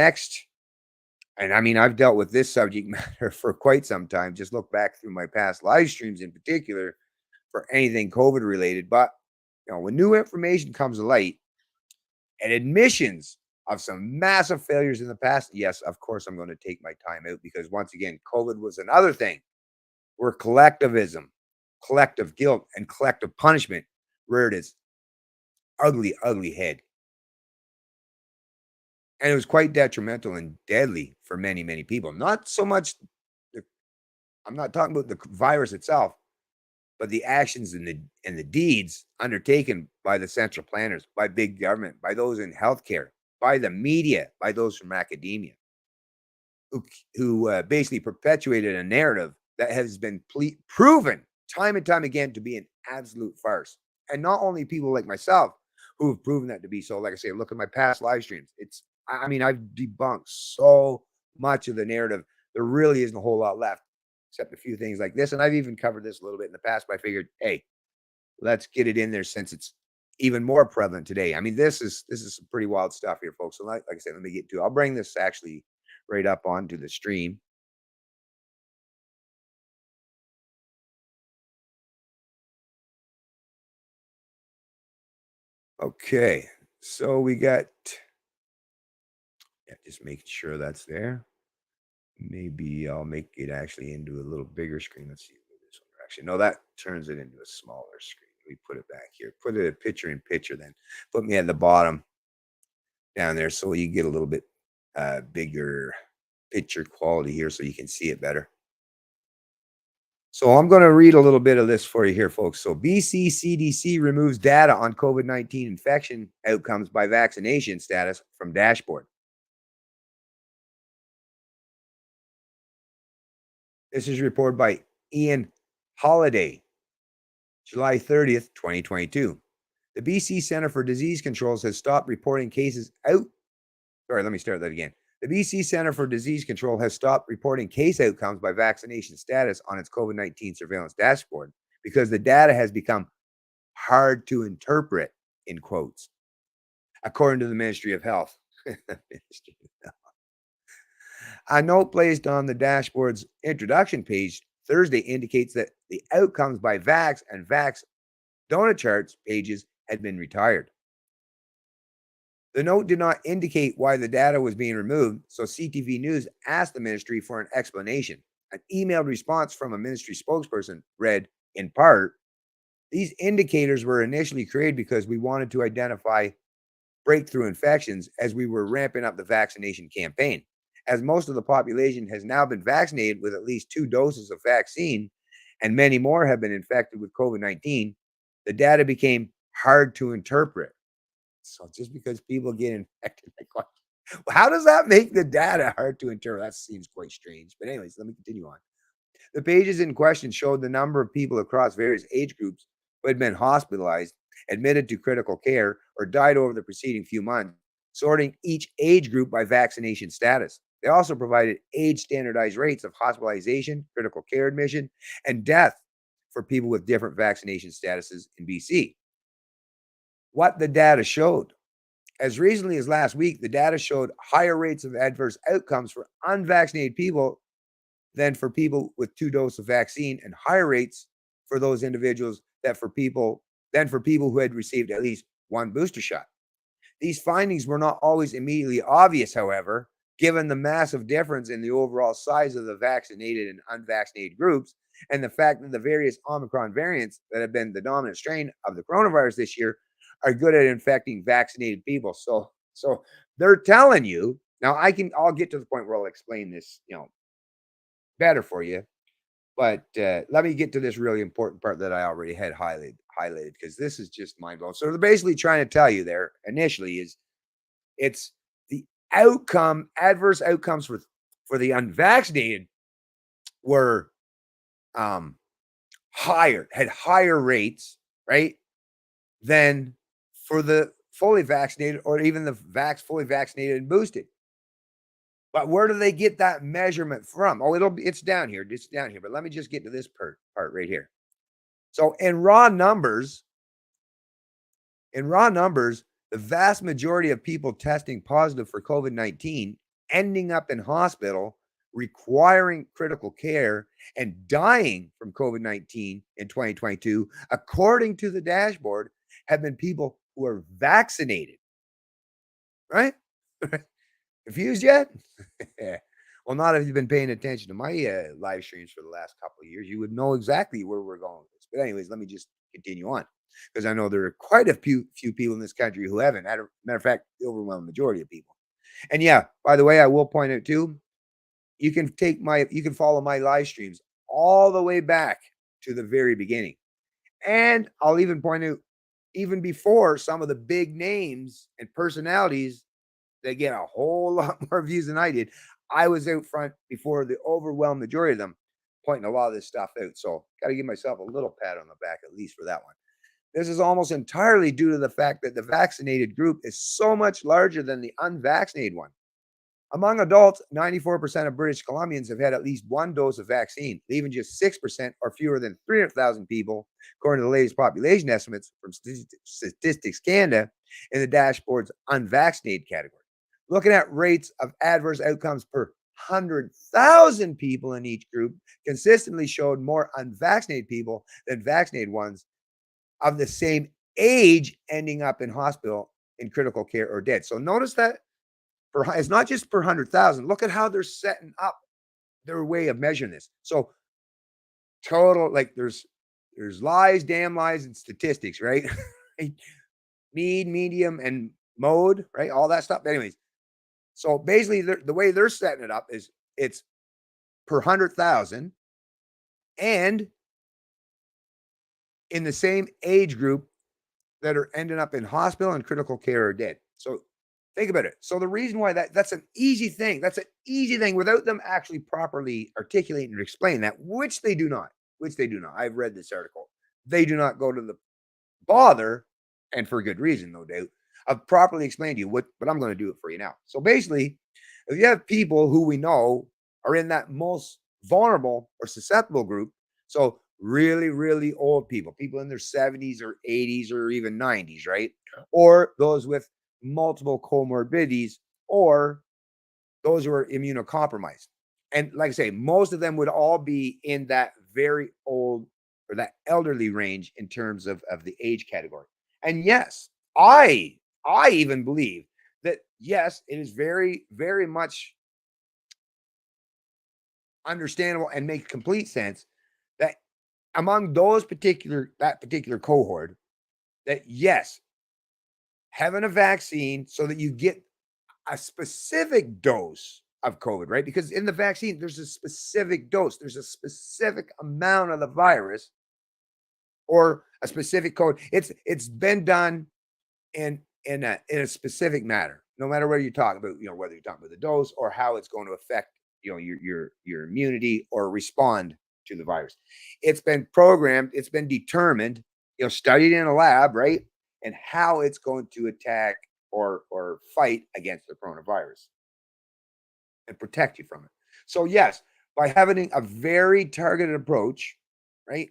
I mean, I've dealt with this subject matter for quite some time. Just look back through my past live streams in particular for anything COVID related. But, when new information comes to light and admissions of some massive failures in the past, yes, of course, I'm going to take my time out because once again, COVID was another thing where collectivism, collective guilt, and collective punishment reared its ugly, ugly head. And it was quite detrimental and deadly for many, many people. Not so much, I'm not talking about the virus itself, but the actions and the deeds undertaken by the central planners, by big government, by those in healthcare, by the media, by those from academia, who basically perpetuated a narrative that has been proven time and time again to be an absolute farce. And not only people like myself who have proven that to be so. Like I say, look at my past live streams. I've debunked so much of the narrative. There really isn't a whole lot left, except a few things like this. And I've even covered this a little bit in the past, but I figured, hey, let's get it in there since it's even more prevalent today. I mean, this is some pretty wild stuff here, folks. So like I said, let me get to it. I'll bring this actually right up onto the stream. Okay, so we got, just making sure that's there. Maybe I'll make it actually into a little bigger screen. Let's see this one. Actually, no, that turns it into a smaller screen. We put it back here. Put it a picture in picture then. Put me at the bottom down there so you get a little bit bigger picture quality here so you can see it better. So I'm going to read a little bit of this for you here, folks. So BC CDC removes data on COVID-19 infection outcomes by vaccination status from dashboard. This is reported by Ian Holiday, July 30th, 2022. The BC Centre for Disease Control has stopped reporting cases out. Sorry, let me start that again. The BC Centre for Disease Control has stopped reporting case outcomes by vaccination status on its COVID-19 surveillance dashboard because the data has become hard to interpret, in quotes, according to the Ministry of Health. A note placed on the dashboard's introduction page Thursday indicates that the outcomes by Vax and Vax donut charts pages had been retired. The note did not indicate why the data was being removed, so CTV News asked the ministry for an explanation. An emailed response from a ministry spokesperson read, in part, these indicators were initially created because we wanted to identify breakthrough infections as we were ramping up the vaccination campaign. As most of the population has now been vaccinated with at least 2 doses of vaccine, and many more have been infected with COVID-19, the data became hard to interpret. So just because people get infected, how does that make the data hard to interpret? That seems quite strange. But anyways, let me continue on. The pages in question showed the number of people across various age groups who had been hospitalized, admitted to critical care, or died over the preceding few months, sorting each age group by vaccination status. They also provided age standardized rates of hospitalization, critical care admission, and death for people with different vaccination statuses in BC. What the data showed. As recently as last week, the data showed higher rates of adverse outcomes for unvaccinated people than for people with 2 doses of vaccine, and higher rates for those individuals than for people who had received at least 1 booster shot. These findings were not always immediately obvious, however, given the massive difference in the overall size of the vaccinated and unvaccinated groups, and the fact that the various Omicron variants that have been the dominant strain of the coronavirus this year are good at infecting vaccinated people. So they're telling you now. I'll get to the point where I'll explain this, better for you. But let me get to this really important part that I already had highlighted, because this is just mind blowing. So they're basically trying to tell you there initially is it's the adverse outcomes for the unvaccinated were had higher rates, right, than for the fully vaccinated or even the fully vaccinated and boosted. But where do they get that measurement from? Oh, it's down here. It's down here. But let me just get to this part right here. So in raw numbers, the vast majority of people testing positive for COVID-19 ending up in hospital, requiring critical care, and dying from COVID-19 in 2022, according to the dashboard, have been people who are vaccinated. Right? Confused yet? Well, not if you've been paying attention to my live streams for the last couple of years. You would know exactly where we're going with this. But anyways, let me just continue on, because I know there are quite a few people in this country who haven't. Matter of fact, the overwhelming majority of people. And yeah, by the way, I will point out too, you can follow my live streams all the way back to the very beginning. And I'll even point out, even before some of the big names and personalities that get a whole lot more views than I did, I was out front before the overwhelming majority of them, pointing a lot of this stuff out. So got to give myself a little pat on the back, at least for that one. This is almost entirely due to the fact that the vaccinated group is so much larger than the unvaccinated one. Among adults, 94% of British Columbians have had at least 1 dose of vaccine, leaving just 6% or fewer than 300,000 people, according to the latest population estimates from Statistics Canada, in the dashboard's unvaccinated category. Looking at rates of adverse outcomes per 100,000 people in each group consistently showed more unvaccinated people than vaccinated ones of the same age ending up in hospital, in critical care, or dead. So notice that it's not just per 100,000. Look at how they're setting up their way of measuring this. So total, like there's lies, damn lies, and statistics, right? Mean, medium, and mode, right? All that stuff. Anyways, so basically the way they're setting it up is it's per 100,000 and in the same age group that are ending up in hospital and critical care or dead. So think about it. So the reason why that's an easy thing. That's an easy thing without them actually properly articulating and explaining that, which they do not. I've read this article. They do not go to the bother, and for good reason, no doubt, of properly explaining to you what, but I'm going to do it for you now. So basically, if you have people who we know are in that most vulnerable or susceptible group, so really, really old people in their 70s or 80s or even 90s, right? Or those with multiple comorbidities, or those who are immunocompromised. And like I say, most of them would all be in that very old or that elderly range in terms of the age category. And yes, I even believe that, yes, it is very, very much understandable and makes complete sense that among that particular cohort, that yes, having a vaccine so that you get a specific dose of COVID, right? Because in the vaccine, there's a specific dose, there's a specific amount of the virus or a specific code. It's been done in a specific matter, no matter whether you talk about, whether you're talking about the dose or how it's going to affect, your immunity or respond to the virus. It's been programmed, it's been determined, studied in a lab, right? And how it's going to attack or fight against the coronavirus and protect you from it. So yes, by having a very targeted approach, right?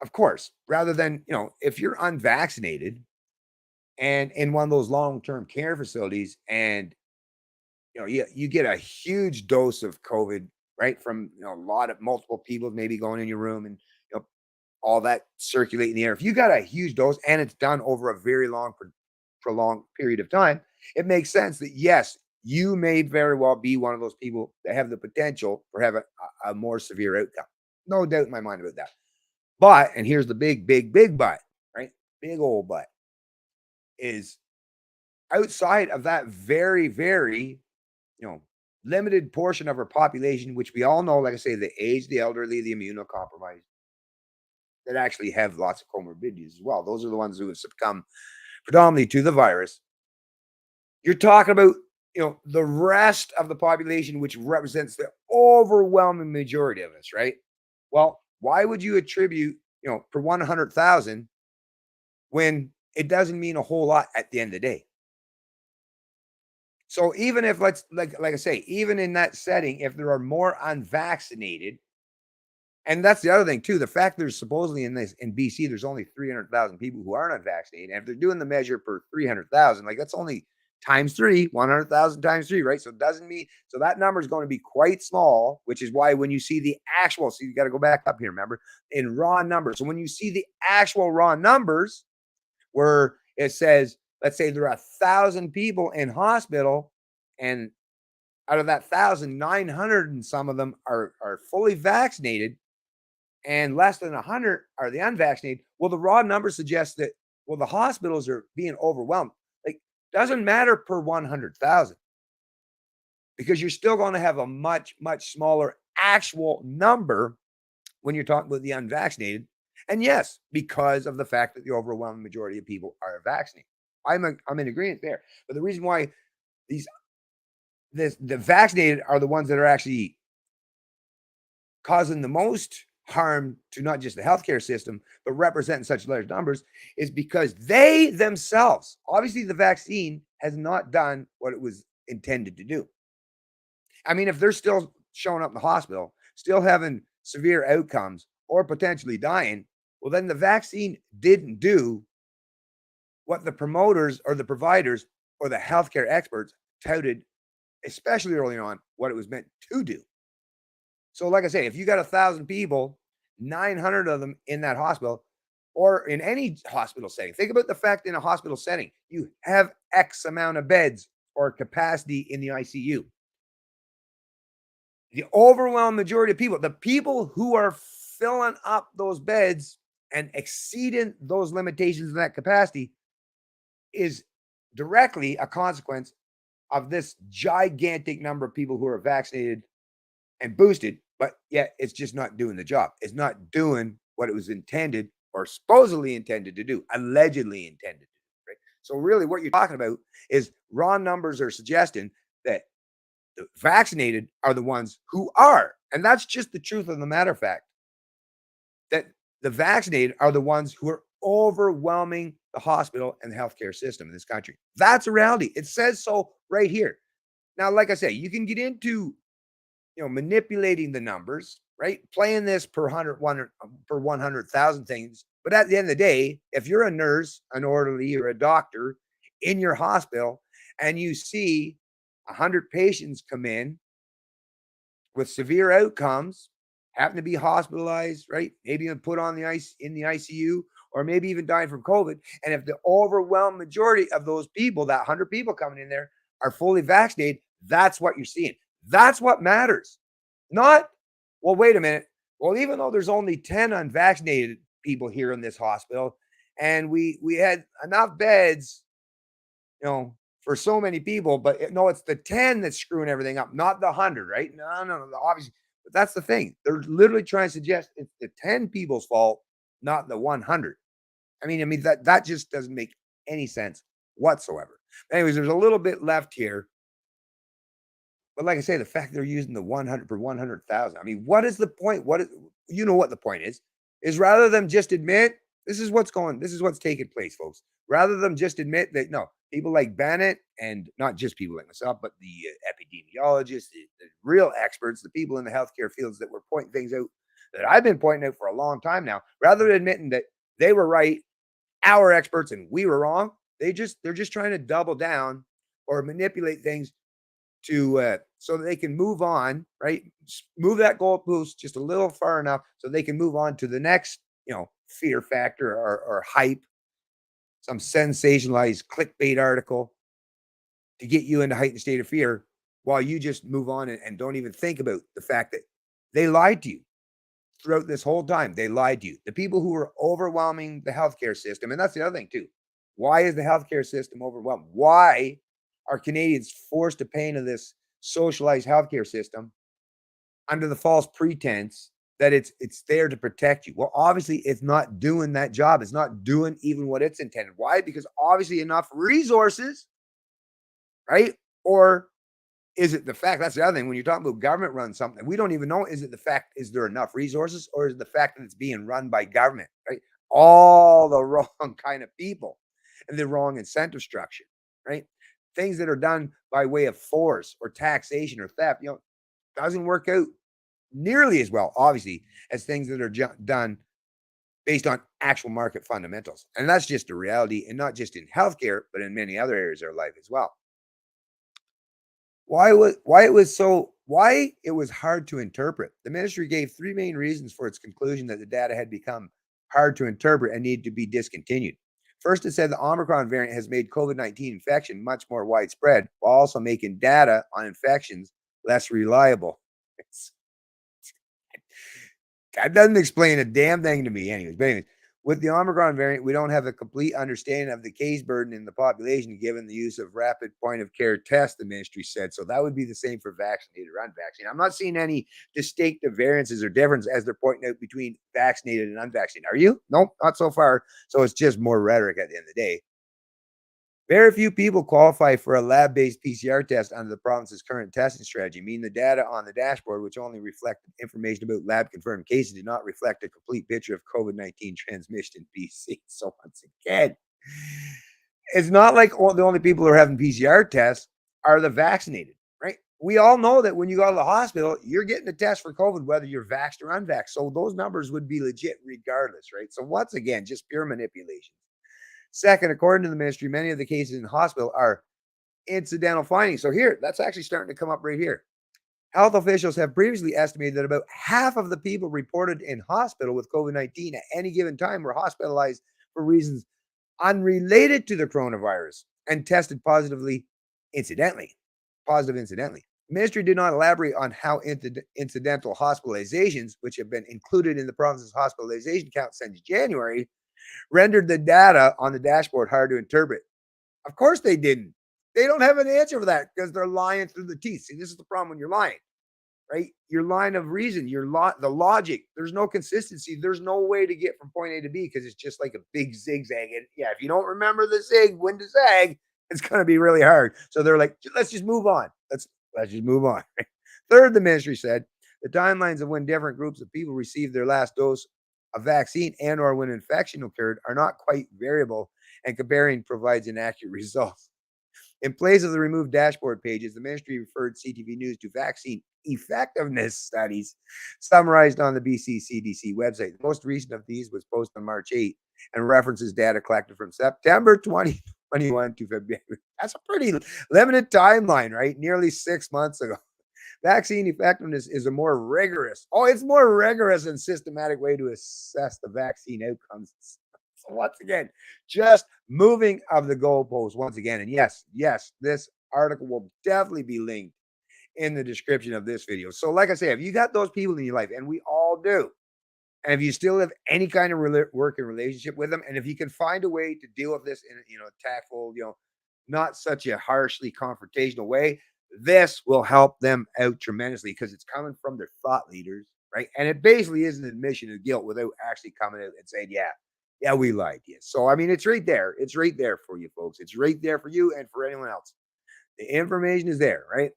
Of course, rather than, if you're unvaccinated and in one of those long-term care facilities and you get a huge dose of COVID, right? From a lot of multiple people maybe going in your room and all that circulating in the air. If you got a huge dose and it's done over a very long, prolonged period of time, it makes sense that yes, you may very well be one of those people that have the potential for having a more severe outcome. No doubt in my mind about that. But, and here's the big, big, big but, right? Big old but is outside of that very, very, limited portion of our population, which we all know, like I say, the aged, the elderly, the immunocompromised, that actually have lots of comorbidities as well. Those are the ones who have succumbed predominantly to the virus. You're talking about, the rest of the population, which represents the overwhelming majority of us, right? Well, why would you attribute, per 100,000 when it doesn't mean a whole lot at the end of the day? So even if like I say, even in that setting, if there are more unvaccinated, and that's the other thing too, the fact there's supposedly in BC, there's only 300,000 people who aren't unvaccinated. And if they're doing the measure per 300,000, like that's only times 3, 100,000 times 3, right? So it doesn't mean, so that number is going to be quite small, which is why when you see the actual, so you got to go back up here, remember, in raw numbers. So when you see the actual raw numbers where it says, let's say there are 1,000 people in hospital, and out of that 1,000, 900 and some of them are fully vaccinated, and less than 100 are the unvaccinated. Well, the raw numbers suggest that, well, the hospitals are being overwhelmed. Like, doesn't matter per 100,000 because you're still going to have a much, much smaller actual number when you're talking about the unvaccinated. And yes, because of the fact that the overwhelming majority of people are vaccinated. I'm in agreement there. But the reason why the vaccinated are the ones that are actually causing the most harm to not just the healthcare system, but representing such large numbers is because they themselves, obviously the vaccine has not done what it was intended to do. I mean, if they're still showing up in the hospital, still having severe outcomes or potentially dying, well, then the vaccine didn't do what the promoters or the providers or the healthcare experts touted, especially early on, what it was meant to do. So like I say, if you got 1,000 people, 900 of them in that hospital or in any hospital setting, think about the fact in a hospital setting, you have X amount of beds or capacity in the ICU. The overwhelming majority of people, the people who are filling up those beds and exceeding those limitations of that capacity is directly a consequence of this gigantic number of people who are vaccinated and boosted, but yet it's just not doing the job. It's not doing what it was intended or supposedly intended to do, allegedly intended to do, right? So really what you're talking about is raw numbers are suggesting that the vaccinated are the ones who are, and that's just the truth of the matter fact, that the vaccinated are the ones who are overwhelming the hospital and the healthcare system in this country. That's a reality. It says so right here. Now, like I say, you can get into, manipulating the numbers, right? Playing this per 100,000 things. But at the end of the day, if you're a nurse, an orderly, or a doctor in your hospital and you see 100 patients come in with severe outcomes, happen to be hospitalized, right? Maybe even put on the ice in the ICU, or maybe even dying from COVID. And if the overwhelming majority of those people, that 100 people coming in there, are fully vaccinated, that's what you're seeing. That's what matters. Not, well, wait a minute. Well, even though there's only 10 unvaccinated people here in this hospital, and we had enough beds, for so many people, but no, it's the 10 that's screwing everything up, not the 100, right? No, no, no, obviously, but that's the thing. They're literally trying to suggest it's the 10 people's fault, not the 100. I mean that just doesn't make any sense whatsoever. Anyways, there's a little bit left here. But like I say, the fact they're using the 100 per 100,000. I mean, what is the point? What is what the point is rather than just admit this is what's taking place, folks. Rather than just admit that no, people like Bennett and not just people like myself, but the epidemiologists, the real experts, the people in the healthcare fields that were pointing things out that I've been pointing out for a long time now, rather than admitting that they were right, our experts, and we were wrong, they're just trying to double down or manipulate things to so that they can move on, right? Move that goalpost just a little far enough so they can move on to the next, fear factor or hype, some sensationalized clickbait article to get you in a heightened state of fear while you just move on and don't even think about the fact that they lied to you throughout this whole time. They lied to you. The people who were overwhelming the healthcare system, and that's the other thing too. Why is the healthcare system overwhelmed? Why are Canadians forced to pay into this socialized healthcare system under the false pretense that it's there to protect you? Well, obviously, it's not doing that job. It's not doing even what it's intended. Why? Because obviously enough resources, right? Or is it the fact that's the other thing when you're talking about government run something, we don't even know, is it the fact, is there enough resources, or is it the fact that it's being run by government, right? All the wrong kind of people and the wrong incentive structure, right? Things that are done by way of force or taxation or theft, doesn't work out nearly as well, obviously, as things that are done based on actual market fundamentals. And that's just a reality, and not just in healthcare, but in many other areas of our life as well. Why it was hard to interpret. The ministry gave three main reasons for its conclusion that the data had become hard to interpret and needed to be discontinued. First, it said the Omicron variant has made COVID-19 infection much more widespread, while also making data on infections less reliable. That doesn't explain a damn thing to me anyways. But anyways, with the Omicron variant, we don't have a complete understanding of the case burden in the population given the use of rapid point of care tests, the ministry said. So that would be the same for vaccinated or unvaccinated. I'm not seeing any distinctive variances or difference as they're pointing out between vaccinated and unvaccinated. Are you? Nope, not so far. So it's just more rhetoric at the end of the day. Very few people qualify for a lab-based PCR test under the province's current testing strategy, meaning the data on the dashboard, which only reflected information about lab-confirmed cases, did not reflect a complete picture of COVID-19 transmission in BC. So once again, it's not like the only people who are having PCR tests are the vaccinated, right? We all know that when you go to the hospital, you're getting a test for COVID, whether you're vaxxed or unvaxxed. So those numbers would be legit regardless, right? So once again, just pure manipulation. Second, according to the ministry, many of the cases in the hospital are incidental findings. So here, that's actually starting to come up right here. Health officials have previously estimated that about half of the people reported in hospital with COVID-19 at any given time were hospitalized for reasons unrelated to the coronavirus and tested positive incidentally. The ministry did not elaborate on how incidental hospitalizations, which have been included in the province's hospitalization count since January, rendered the data on the dashboard hard to interpret. Of course they didn't. They don't have an answer for that because they're lying through the teeth. See, this is the problem when you're lying, right? Your line of reason, the logic, there's no consistency. There's no way to get from point A to B because it's just like a big zigzag. And yeah, if you don't remember the zig, when to zag, it's going to be really hard. So they're like, let's just move on. Let's just move on. Third, the ministry said the timelines of when different groups of people received their last dose a vaccine and or when infection occurred are not quite variable, and comparing provides inaccurate results. In place of the removed dashboard pages, the ministry referred CTV News to vaccine effectiveness studies summarized on the BC CDC website. The most recent of these was posted on March 8 and references data collected from September 2021 to February. That's a pretty limited timeline, right? Nearly 6 months ago. Vaccine effectiveness is a more rigorous, and systematic way to assess the vaccine outcomes. So once again, just moving of the goalposts once again. And yes, this article will definitely be linked in the description of this video. So like I say, if you got those people in your life, and we all do, and if you still have any kind of working relationship with them, and if you can find a way to deal with this in a tactful, not such a harshly confrontational way, this will help them out tremendously because it's coming from their thought leaders, right? And it basically is an admission of guilt without actually coming out and saying, yeah, we lied to you. So I mean, it's right there. It's right there for you folks. It's right there for you and for anyone else. The information is there, right?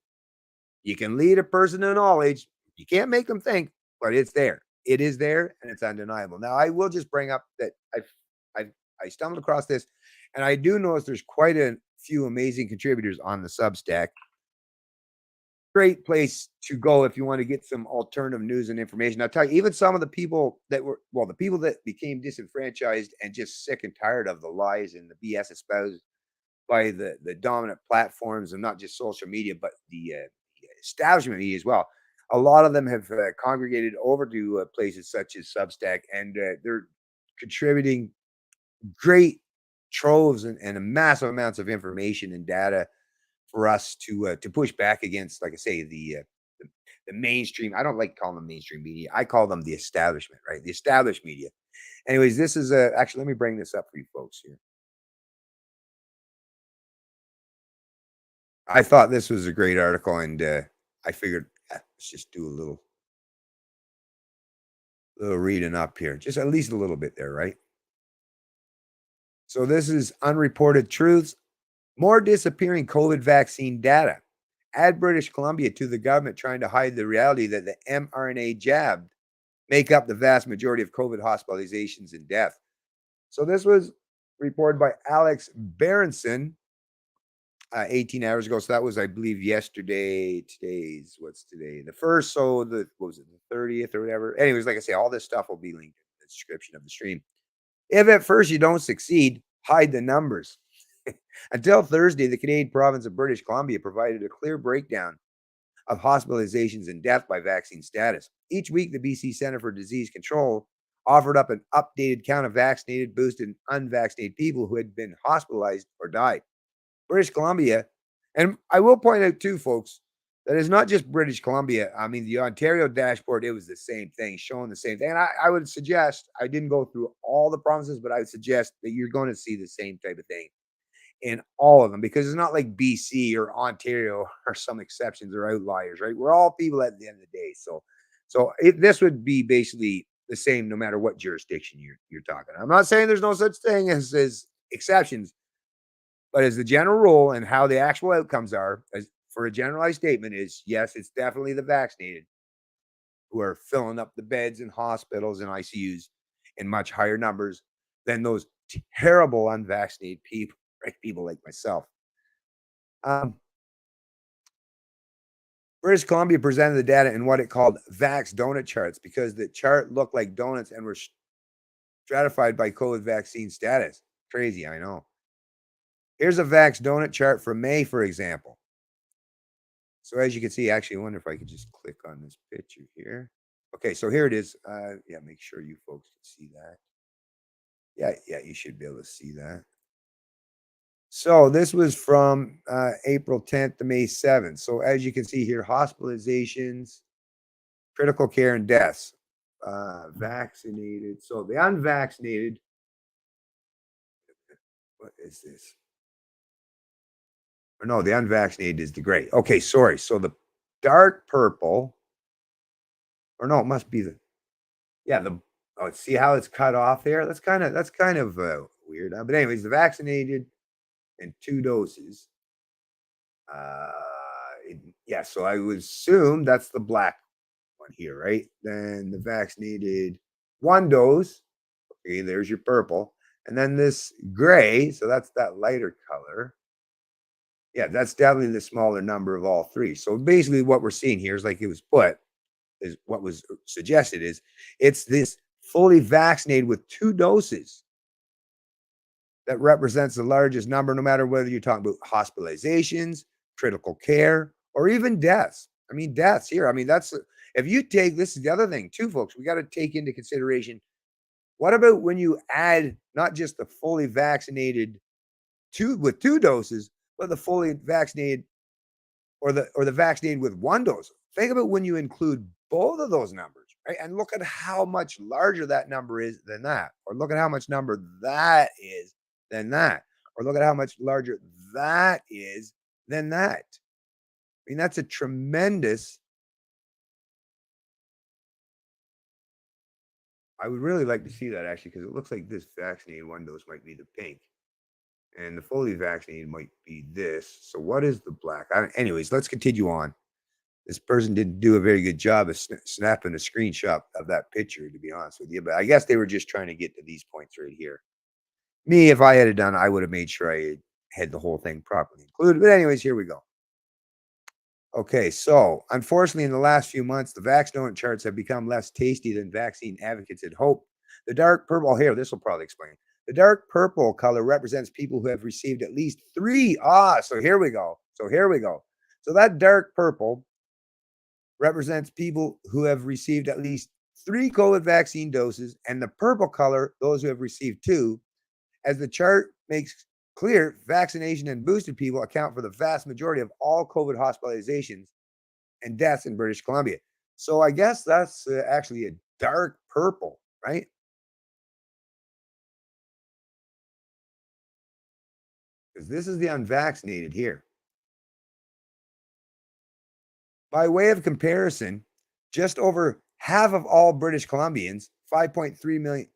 You can lead a person to knowledge. You can't make them think, but it's there. It is there, and it's undeniable. Now, I will just bring up that I stumbled across this, and I do notice there's quite a few amazing contributors on the Substack. Great place to go if you want to get some alternative news and information. I'll tell you, even some of the people that the people that became disenfranchised and just sick and tired of the lies and the BS espoused by the dominant platforms, and not just social media, but the establishment media as well. A lot of them have congregated over to places such as Substack, and they're contributing great troves and massive amounts of information and data for us to push back against, like I say, the mainstream. I don't like calling them mainstream media. I call them the establishment, right? The established media. Anyways, this is actually, let me bring this up for you folks here. I thought this was a great article, and I figured let's just do a little reading up here, just at least a little bit there, right? So this is unreported truths. More disappearing COVID vaccine data. Add British Columbia to the government trying to hide the reality that the mRNA jabbed make up the vast majority of COVID hospitalizations and death. So this was reported by Alex Berenson 18 hours ago. So that was, I believe, yesterday. What's today? The 1st. So what was it, the 30th or whatever? Anyways, like I say, all this stuff will be linked in the description of the stream. If at first you don't succeed, hide the numbers. Until Thursday, the Canadian province of British Columbia provided a clear breakdown of hospitalizations and death by vaccine status. Each week, the BC Centre for Disease Control offered up an updated count of vaccinated, boosted, and unvaccinated people who had been hospitalized or died. British Columbia, and I will point out too, folks, that it's not just British Columbia. I mean, the Ontario dashboard, it was the same thing, showing the same thing. And I would suggest, I didn't go through all the provinces, but I would suggest that you're going to see the same type of thing in all of them, because it's not like BC or Ontario are some exceptions or outliers, right? We're all people at the end of the day. So this would be basically the same no matter what jurisdiction you're talking. I'm not saying there's no such thing as exceptions, but as the general rule and how the actual outcomes are, as for a generalized statement, is yes, it's definitely the vaccinated who are filling up the beds in hospitals and ICUs in much higher numbers than those terrible unvaccinated people, right? People like myself. British Columbia presented the data in what it called Vax donut charts, because the chart looked like donuts and were stratified by COVID vaccine status. Crazy, I know. Here's a Vax donut chart for May, for example. So as you can see, actually, I wonder if I could just click on this picture here. Okay, so here it is. Yeah, make sure you folks can see that. Yeah, you should be able to see that. So this was from April 10th to May 7th. So as you can see here, hospitalizations, critical care, and deaths. Vaccinated. So the unvaccinated, what is this? Or no, the unvaccinated is the gray. Okay, sorry. So the dark purple, or no, it must be see how it's cut off there? That's kind of weird. But anyways, the vaccinated and 2 doses. So I would assume that's the black one here, right? Then the vaccinated 1 dose. Okay, there's your purple. And then this gray, so that's that lighter color. Yeah, that's definitely the smaller number of all 3. So basically what we're seeing here is, like it was put, is what was suggested is it's this fully vaccinated with 2 doses that represents the largest number, no matter whether you're talking about hospitalizations, critical care, or even deaths. I mean, deaths here. I mean, if you take, this is the other thing too, folks, we got to take into consideration, what about when you add not just the fully vaccinated with 2 doses, but the fully vaccinated or the vaccinated with one dose. Think about when you include both of those numbers, right? And look at how much larger that number is than that, or look at how much number that is than that, or look at how much larger that is than that. I mean, that's a tremendous. I would really like to see that actually, because it looks like this vaccinated one dose might be the pink, and the fully vaccinated might be this. So what is the black? Anyways, let's continue on. This person didn't do a very good job of snapping a screenshot of that picture, to be honest with you. But I guess they were just trying to get to these points right here. Me, if I had it done, I would have made sure I had the whole thing properly included. But anyways, here we go. Okay, so unfortunately, in the last few months, the Vax donut charts have become less tasty than vaccine advocates had hoped. The dark purple here, this will probably explain. The dark purple color represents people who have received at least 3. So here we go. So that dark purple represents people who have received at least 3 COVID vaccine doses, and the purple color, those who have received 2. As the chart makes clear, vaccination and boosted people account for the vast majority of all COVID hospitalizations and deaths in British Columbia. So I guess that's actually a dark purple, right? Because this is the unvaccinated here. By way of comparison, just over half of all British Columbians, 5.3 million,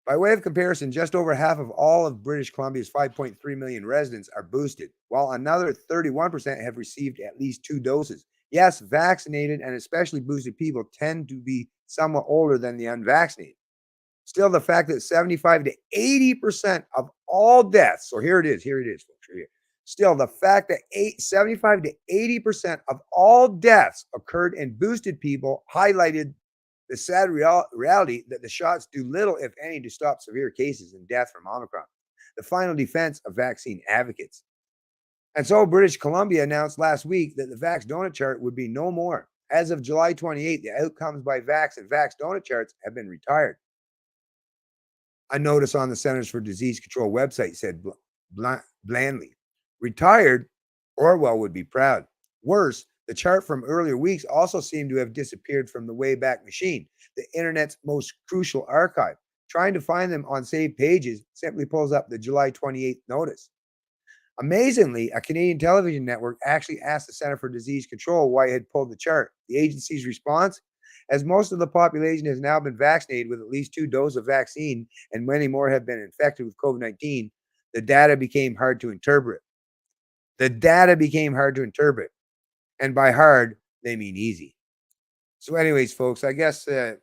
by way of comparison, just over half of all of British Columbia's 5.3 million residents are boosted, while another 31% have received at least 2 doses. Yes, vaccinated and especially boosted people tend to be somewhat older than the unvaccinated. Still, the fact that 75 to 80% of all deaths, so here it is, folks, right here. Still, the fact that 75 to 80% of all deaths occurred in boosted people highlighted the sad reality that the shots do little, if any, to stop severe cases and death from Omicron, the final defense of vaccine advocates. And so British Columbia announced last week that the Vax donut chart would be no more. As of July 28, the outcomes by Vax and Vax donut charts have been retired. A notice on the Centers for Disease Control website said blandly, retired, Orwell would be proud. Worse, the chart from earlier weeks also seemed to have disappeared from the Wayback Machine, the internet's most crucial archive. Trying to find them on saved pages simply pulls up the July 28th notice. Amazingly, a Canadian television network actually asked the Center for Disease Control why it had pulled the chart. The agency's response: as most of the population has now been vaccinated with at least 2 doses of vaccine and many more have been infected with COVID-19, the data became hard to interpret. And by hard, they mean easy. So anyways, folks, I guess I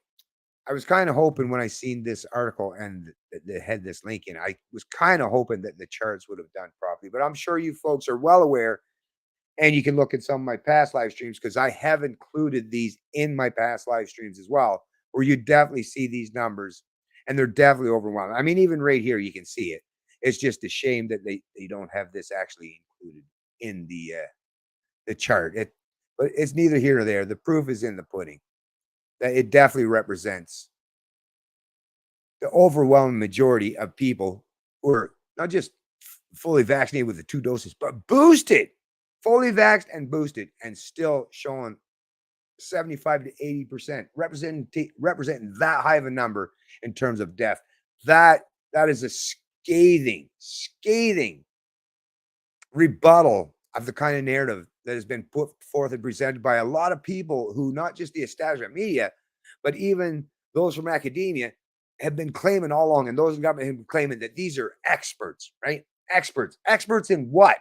was kind of hoping when I seen this article and that had this link in, I was kind of hoping that the charts would have done properly. But I'm sure you folks are well aware, and you can look at some of my past live streams because I have included these in my past live streams as well, where you definitely see these numbers, and they're definitely overwhelming. I mean, even right here, you can see it. It's just a shame that they don't have this actually included in the chart. But it's neither here nor there. The proof is in the pudding. That it definitely represents the overwhelming majority of people who are not just fully vaccinated with the 2 doses, but boosted, fully vaxxed and boosted, and still showing 75 to 80%, representing that high of a number in terms of death. That is a scathing rebuttal of the kind of narrative that has been put forth and presented by a lot of people who, not just the establishment media, but even those from academia, have been claiming all along, and those in government have been claiming that these are experts, right? Experts in what?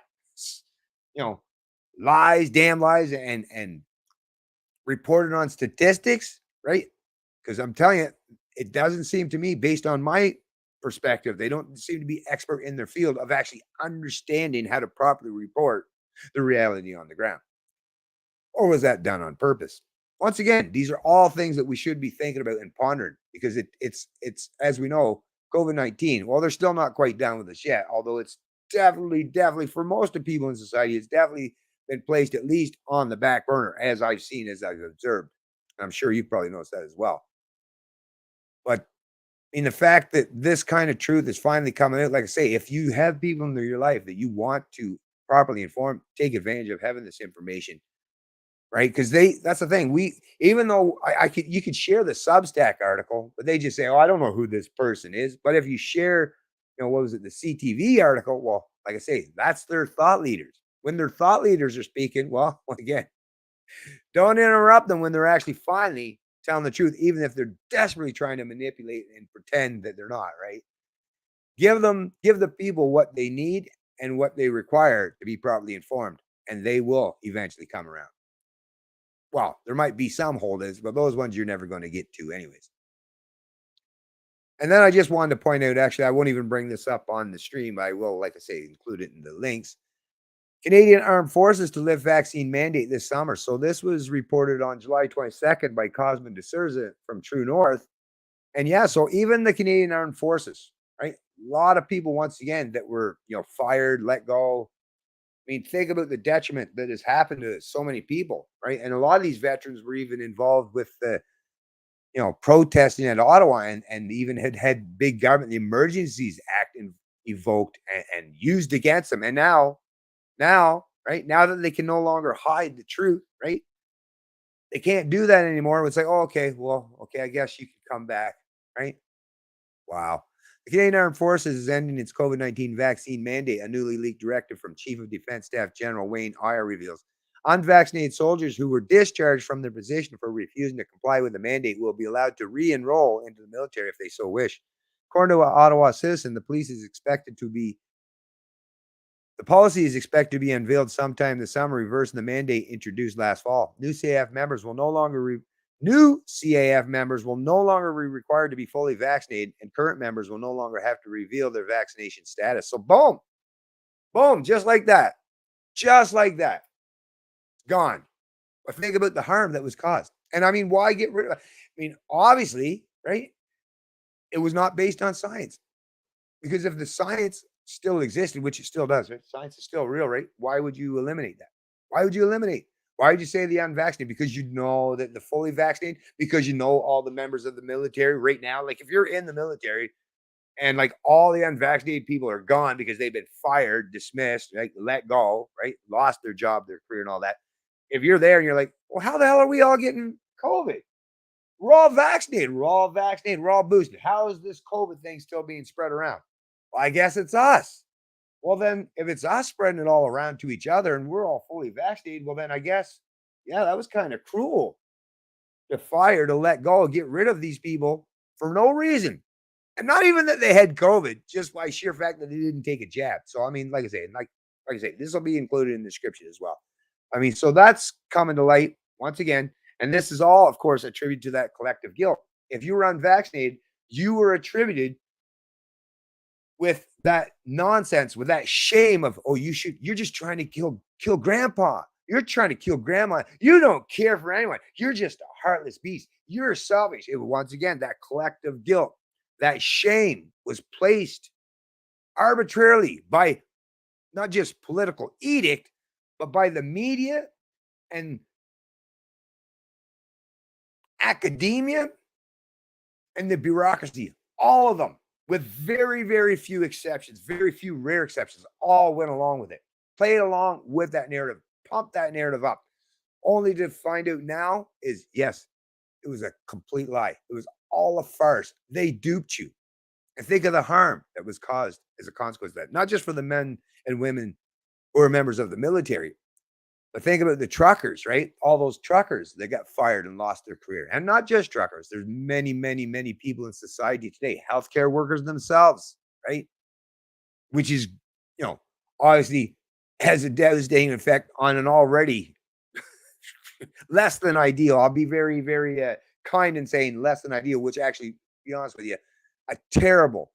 Lies, damn lies, and reported on statistics, right? Because I'm telling you, it doesn't seem to me, based on my perspective, they don't seem to be expert in their field of actually understanding how to properly report the reality on the ground. Or was that done on purpose? Once again, these are all things that we should be thinking about and pondering, because it's as we know, COVID-19, well, they're still not quite done with us yet, although it's definitely for most of people in society, it's definitely been placed at least on the back burner, as I've seen, as I've observed. I'm sure you've probably noticed that as well. But in the fact that this kind of truth is finally coming out, like I say, if you have people in your life that you want to properly informed, take advantage of having this information, right? Because that's the thing. Even though you could share the Substack article, but they just say, oh, I don't know who this person is. But if you share, what was it, the CTV article? Well, like I say, that's their thought leaders. When their thought leaders are speaking, well, again, don't interrupt them when they're actually finally telling the truth, even if they're desperately trying to manipulate and pretend that they're not, right? Give the people what they need and what they require to be properly informed, and they will eventually come around. Well, there might be some holdings, but those ones you're never going to get to anyways. And then I just wanted to point out, actually, I won't even bring this up on the stream. I will, like I say, include it in the links. Canadian Armed Forces to lift vaccine mandate this summer. So this was reported on July 22nd by Cosmin de Souza from True North. And yeah, so even the Canadian Armed Forces, right? A lot of people, once again, that were, fired, let go. I mean, think about the detriment that has happened to so many people, right? And a lot of these veterans were even involved with the, protesting at Ottawa and even had big government Emergencies Act evoked and used against them. And now, right, now that they can no longer hide the truth, right? They can't do that anymore. It's like, oh, okay, I guess you can come back, right? Wow. The Canadian Armed Forces is ending its COVID-19 vaccine mandate, a newly leaked directive from Chief of Defense Staff General Wayne Eyre reveals. Unvaccinated soldiers who were discharged from their position for refusing to comply with the mandate will be allowed to re-enroll into the military if they so wish. According to an Ottawa citizen, the policy is expected to be unveiled sometime this summer, reversing the mandate introduced last fall. New CAF members will no longer be required to be fully vaccinated, and current members will no longer have to reveal their vaccination status. So boom, just like that, gone. But think about the harm that was caused. And I mean, why get rid of it? I mean, obviously, right? It was not based on science. Because if the science still existed, which it still does, right? Science is still real, right? Why would you eliminate that? Why would you say the unvaccinated? Because you know that the fully vaccinated, because you know all the members of the military right now. Like if you're in the military and like all the unvaccinated people are gone because they've been fired, dismissed, like let go, right? Lost their job, their career, and all that. If you're there and you're like, well, how the hell are we all getting COVID? We're all vaccinated. We're all boosted. How is this COVID thing still being spread around? Well, I guess it's us. Well, then if it's us spreading it all around to each other and we're all fully vaccinated, well, then I guess, yeah, that was kind of cruel to let go, get rid of these people for no reason. And not even that they had COVID, just by sheer fact that they didn't take a jab. So, I mean, like I say, this will be included in the description as well. I mean, so that's coming to light once again. And this is all, of course, attributed to that collective guilt. If you were unvaccinated, you were attributed with that nonsense, with that shame of, oh, you're just trying to kill grandpa. You're trying to kill grandma. You don't care for anyone. You're just a heartless beast. You're selfish. It was, once again, that collective guilt, that shame was placed arbitrarily by not just political edict, but by the media and academia and the bureaucracy, all of them, with very, very few exceptions, very few rare exceptions, all went along with it, played along with that narrative, pumped that narrative up, only to find out now is, yes, it was a complete lie. It was all a farce. They duped you. And think of the harm that was caused as a consequence of that, not just for the men and women who are members of the military, but think about the truckers, right? All those truckers that got fired and lost their career. And not just truckers. There's many, many, many people in society today, healthcare workers themselves, right? Which is, obviously has a devastating effect on an already less than ideal. I'll be very, very kind in saying less than ideal, which actually, to be honest with you, a terrible,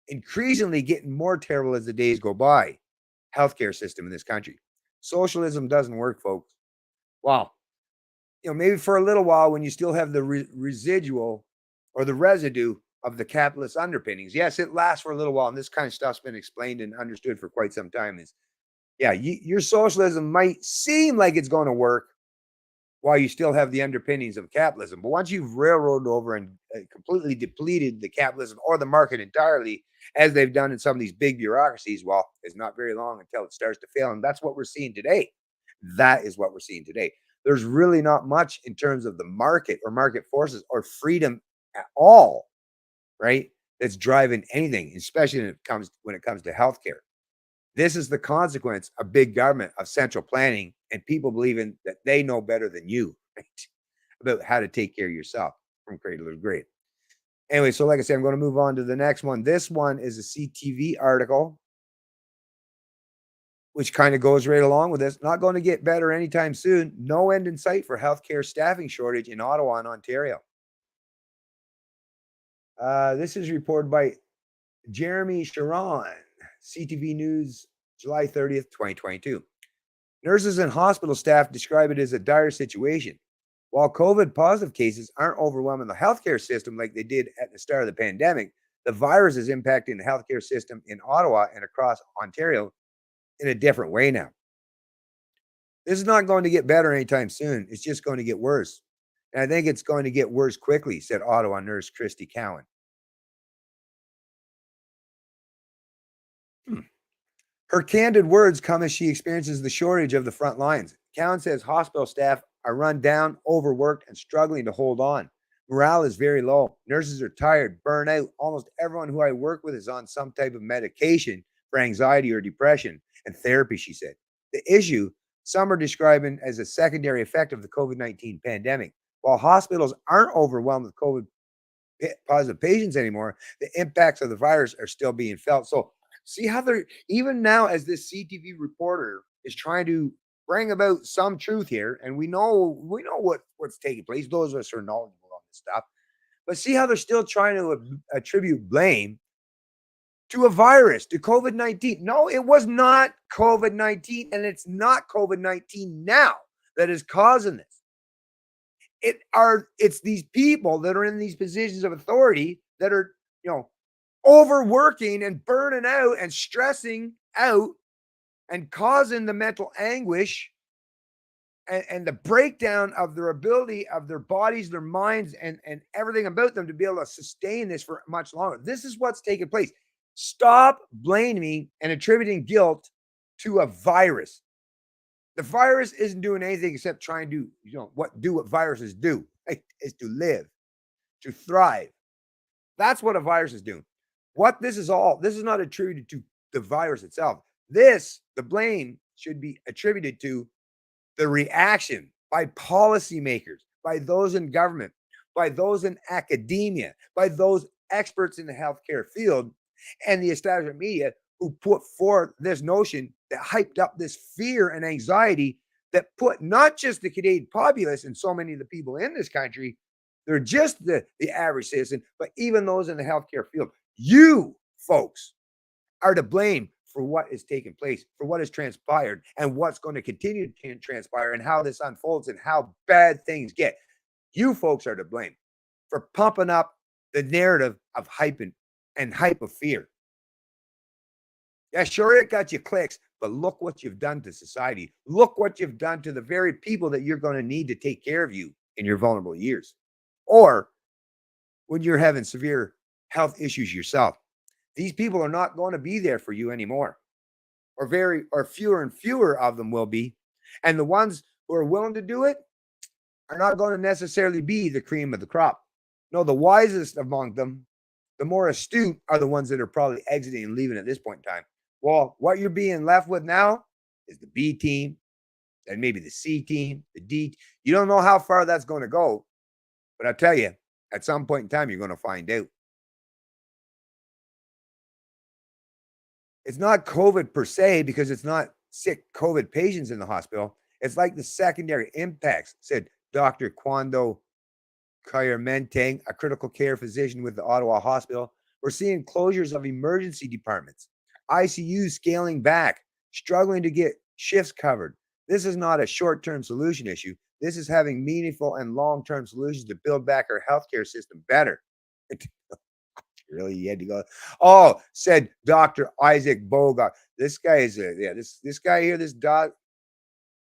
increasingly getting more terrible as the days go by, healthcare system in this country. Socialism doesn't work, folks. Well, maybe for a little while when you still have the residual or the residue of the capitalist underpinnings. Yes, it lasts for a little while, and this kind of stuff's been explained and understood for quite some time. Your socialism might seem like it's going to work while you still have the underpinnings of capitalism, but once you've railroaded over and completely depleted the capitalism or the market entirely, as they've done in some of these big bureaucracies. Well, it's not very long until it starts to fail. And that's what we're seeing today. That is what we're seeing today. There's really not much in terms of the market or market forces or freedom at all, right? That's driving anything, especially when it comes to healthcare. This is the consequence of big government, of central planning, and people believing that they know better than you, right? About how to take care of yourself from cradle to grave. Anyway, so like I said, I'm going to move on to the next one. This one is a CTV article, which kind of goes right along with this. Not going to get better anytime soon. No end in sight for healthcare staffing shortage in Ottawa and Ontario. This is reported by Jeremy Sharon, CTV News, July 30th, 2022. Nurses and hospital staff describe it as a dire situation. While COVID positive cases aren't overwhelming the healthcare system like they did at the start of the pandemic, the virus is impacting the healthcare system in Ottawa and across Ontario in a different way now. This is not going to get better anytime soon. It's just going to get worse. And I think it's going to get worse quickly, said Ottawa nurse Christy Cowan. Her candid words come as she experiences the shortage of the front lines. Cowan says hospital staff are run down, overworked, and struggling to hold on. Morale is very low. Nurses are tired, burnt out. Almost everyone who I work with is on some type of medication for anxiety or depression and therapy, she said. The issue, some are describing as a secondary effect of the COVID-19 pandemic. While hospitals aren't overwhelmed with COVID positive patients anymore, the impacts of the virus are still being felt. So see how they're, even now as this CTV reporter is trying to bring about some truth here, and we know what's taking place, those of us who are knowledgeable on this stuff, but see how they're still trying to attribute blame to a virus, to COVID-19. No, it was not COVID-19, and it's not COVID-19 now that is causing this. It's these people that are in these positions of authority that are, overworking and burning out and stressing out and causing the mental anguish and the breakdown of their ability of their bodies, their minds, and everything about them to be able to sustain this for much longer. This is what's taking place. Stop blaming and attributing guilt to a virus. The virus isn't doing anything except trying to do what viruses do, right? Is to live, to thrive. That's what a virus is doing. This is not attributed to the virus itself. The blame should be attributed to the reaction by policymakers, by those in government, by those in academia, by those experts in the healthcare field, and the establishment media who put forth this notion that hyped up this fear and anxiety that put not just the Canadian populace and so many of the people in this country, they're just the average citizen, but even those in the healthcare field. You folks are to blame for what is taking place, for what has transpired, and what's going to continue to transpire, and how this unfolds, and how bad things get. You folks are to blame for pumping up the narrative of hype of fear. Yeah, sure, it got you clicks, but look what you've done to society. Look what you've done to the very people that you're going to need to take care of you in your vulnerable years, or when you're having severe health issues yourself. These people are not going to be there for you anymore, or fewer and fewer of them will be. And the ones who are willing to do it are not going to necessarily be the cream of the crop. No, the wisest among them, the more astute, are the ones that are probably exiting and leaving at this point in time. Well, what you're being left with now is the B team, and maybe the C team, the D. You don't know how far that's going to go, but I'll tell you, at some point in time, you're going to find out. It's not COVID per se, because it's not sick COVID patients in the hospital. It's like the secondary impacts, said Dr. Kwando Kayarmenteng, a critical care physician with the Ottawa Hospital. We're seeing closures of emergency departments, ICU scaling back, struggling to get shifts covered. This is not a short-term solution issue. This is having meaningful and long-term solutions to build back our healthcare system better. Really, you had to go. Oh, said Dr. Isaac Bogart. This guy is this guy here, this doc.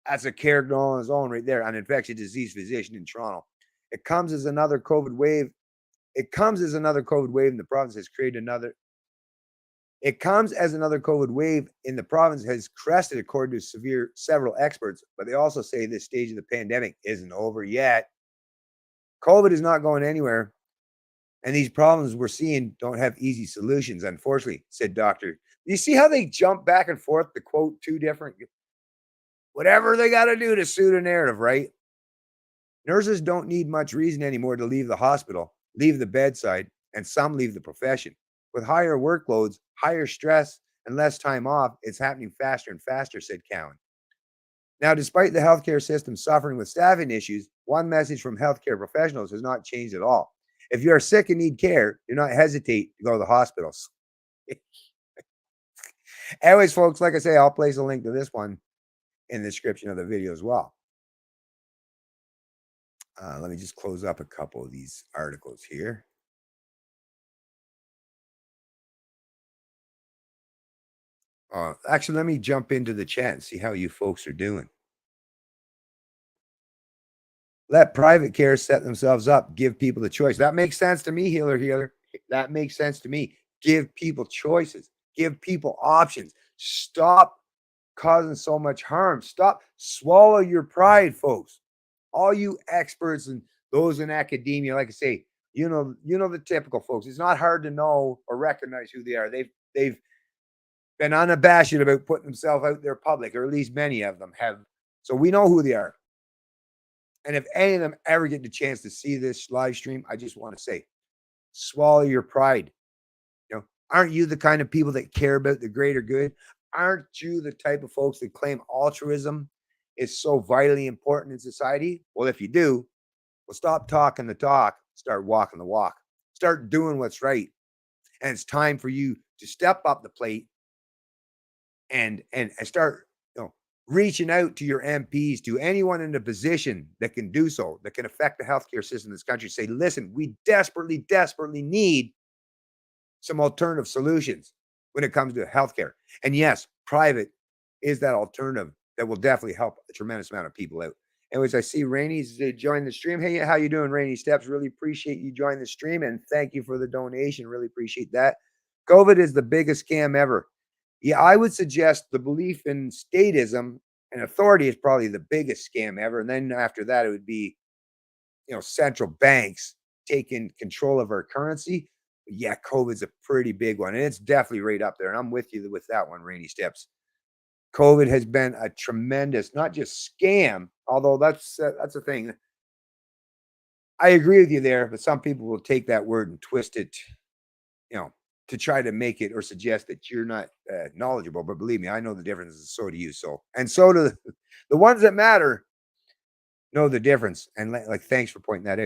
That's a character on his own right there, an infectious disease physician in Toronto. It comes as another COVID wave It comes as another COVID wave in the province has created another. It comes as another COVID wave in the province has crested, according to several experts, but they also say this stage of the pandemic isn't over yet. COVID is not going anywhere, and these problems we're seeing don't have easy solutions, unfortunately, said Dr. You see how they jump back and forth to quote two different, whatever they got to do to suit a narrative, right? Nurses don't need much reason anymore to leave the hospital, leave the bedside, and some leave the profession. With higher workloads, higher stress, and less time off, it's happening faster and faster, said Cowan. Now, despite the healthcare system suffering with staffing issues, one message from healthcare professionals has not changed at all. If you are sick and need care, do not hesitate to go to the hospitals. Anyways, folks, like I say, I'll place a link to this one in the description of the video as well. Let me just close up a couple of these articles here. Actually, let me jump into the chat and see how you folks are doing. Let private care set themselves up. Give people the choice. That makes sense to me, Healer. That makes sense to me. Give people choices. Give people options. Stop causing so much harm. Stop. Swallow your pride, folks. All you experts and those in academia, like I say, you know the typical folks. It's not hard to know or recognize who they are. They've been unabashed about putting themselves out there public, or at least many of them have. So we know who they are. And if any of them ever get the chance to see this live stream, I just want to say, swallow your pride. Aren't you the kind of people that care about the greater good? Aren't you the type of folks that claim altruism is so vitally important in society? Well, if you do, well, stop talking the talk, start walking the walk, start doing what's right. And it's time for you to step up the plate and start reaching out to your MPs, to anyone in a position that can do so, that can affect the healthcare system in this country. Say, listen, we desperately, desperately need some alternative solutions when it comes to healthcare. And yes, private is that alternative that will definitely help a tremendous amount of people out. Anyways, I see Rainy's joined the stream. Hey, how you doing, Rainy Steps? Really appreciate you joining the stream, and thank you for the donation. Really appreciate that. COVID is the biggest scam ever. Yeah, I would suggest the belief in statism and authority is probably the biggest scam ever. And then after that, it would be, central banks taking control of our currency. But yeah, COVID's a pretty big one. And it's definitely right up there. And I'm with you with that one, Rainy Steps. COVID has been a tremendous, not just scam, although that's a thing. I agree with you there, but some people will take that word and twist it, to try to make it or suggest that you're not knowledgeable. But believe me, I know the difference, and so do you. And so do the ones that matter know the difference. And thanks for pointing that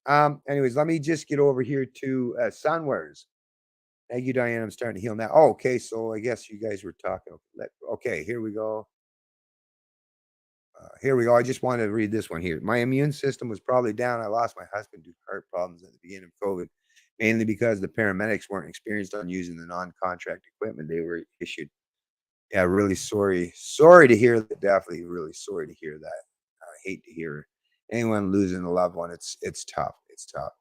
out. Anyways, let me just get over here to Sunwares. Thank you, Diane. I'm starting to heal now. Oh, okay. So I guess you guys were talking. Okay, here we go. Here we go. I just wanted to read this one here. My immune system was probably down. I lost my husband to heart problems at the beginning of COVID, mainly because the paramedics weren't experienced on using the non-contract equipment they were issued. Yeah, really sorry. Sorry to hear that. Definitely really sorry to hear that. I hate to hear anyone losing a loved one. It's tough. It's tough.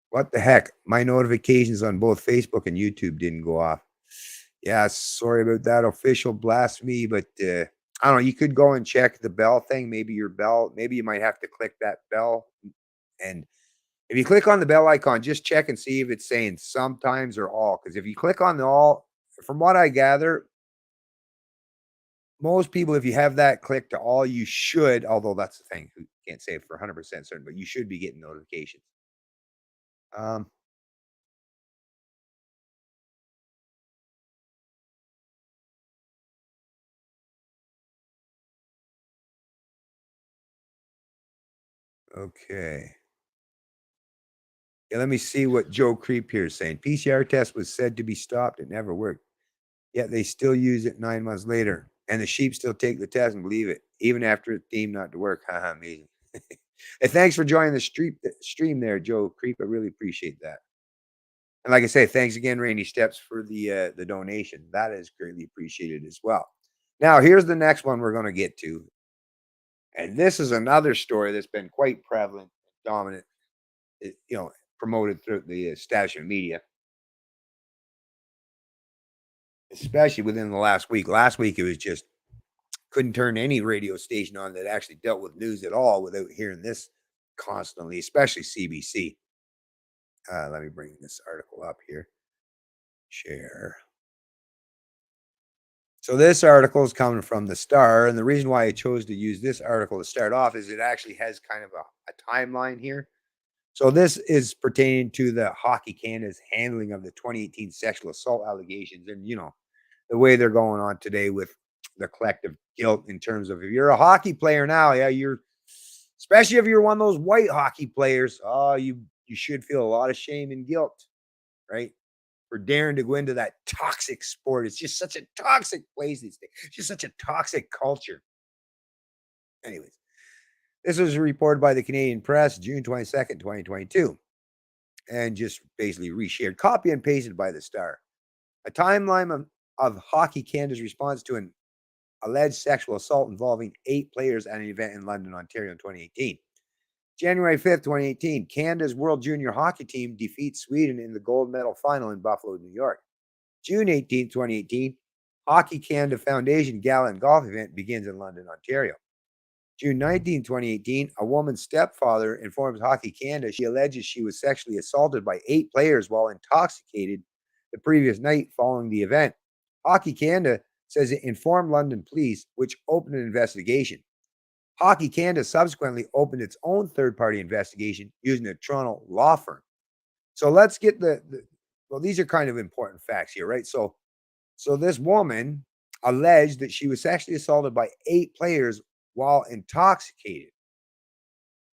What the heck? My notifications on both Facebook and YouTube didn't go off. Yeah, sorry about that. Official blasphemy, but I don't know. You could go and check the bell thing. Maybe your bell, maybe you might have to click that bell. And if you click on the bell icon, just check and see if it's saying sometimes or all. Because if you click on the all, from what I gather, most people, if you have that click to all, you should, although that's the thing, who can't say it for 100% certain, but you should be getting notifications. Okay. Yeah, let me see what Joe Creep here is saying. PCR test was said to be stopped. It never worked. Yet they still use it 9 months later. And the sheep still take the test and believe it, even after it deemed not to work. Haha, amazing. Hey, thanks for joining the stream there, Joe Creep. I really appreciate that. And like I say, thanks again, Rainy Steps, for the donation. That is greatly appreciated as well. Now, here's the next one we're going to get to. And this is another story that's been quite prevalent, dominant, promoted through the establishment media, especially within the last week. Last week, it was just couldn't turn any radio station on that actually dealt with news at all without hearing this constantly, especially CBC. Let me bring this article up here. Share. So this article is coming from the Star, and the reason why I chose to use this article to start off is it actually has kind of a timeline here. So this is pertaining to the Hockey Canada's handling of the 2018 sexual assault allegations, and the way they're going on today with the collective guilt in terms of if you're a hockey player now, especially if you're one of those white hockey players, you should feel a lot of shame and guilt, right? For daring to go into that toxic sport. It's just such a toxic place these days. It's just such a toxic culture. Anyways, this was reported by the Canadian Press, June 22nd, 2022, and just basically reshared, copy and pasted by the Star. A timeline of Hockey Canada's response to an alleged sexual assault involving 8 players at an event in London, Ontario in 2018. January 5th, 2018, Canada's World Junior Hockey team defeats Sweden in the gold medal final in Buffalo, New York. June 18th, 2018, Hockey Canada Foundation Gala and Golf event begins in London, Ontario. June 19, 2018, a woman's stepfather informs Hockey Canada she alleges she was sexually assaulted by 8 players while intoxicated the previous night following the event. Hockey Canada says it informed London police, which opened an investigation. Hockey Canada subsequently opened its own third-party investigation using a Toronto law firm. So let's get well, these are kind of important facts here, right? So this woman alleged that she was sexually assaulted by 8 players while intoxicated.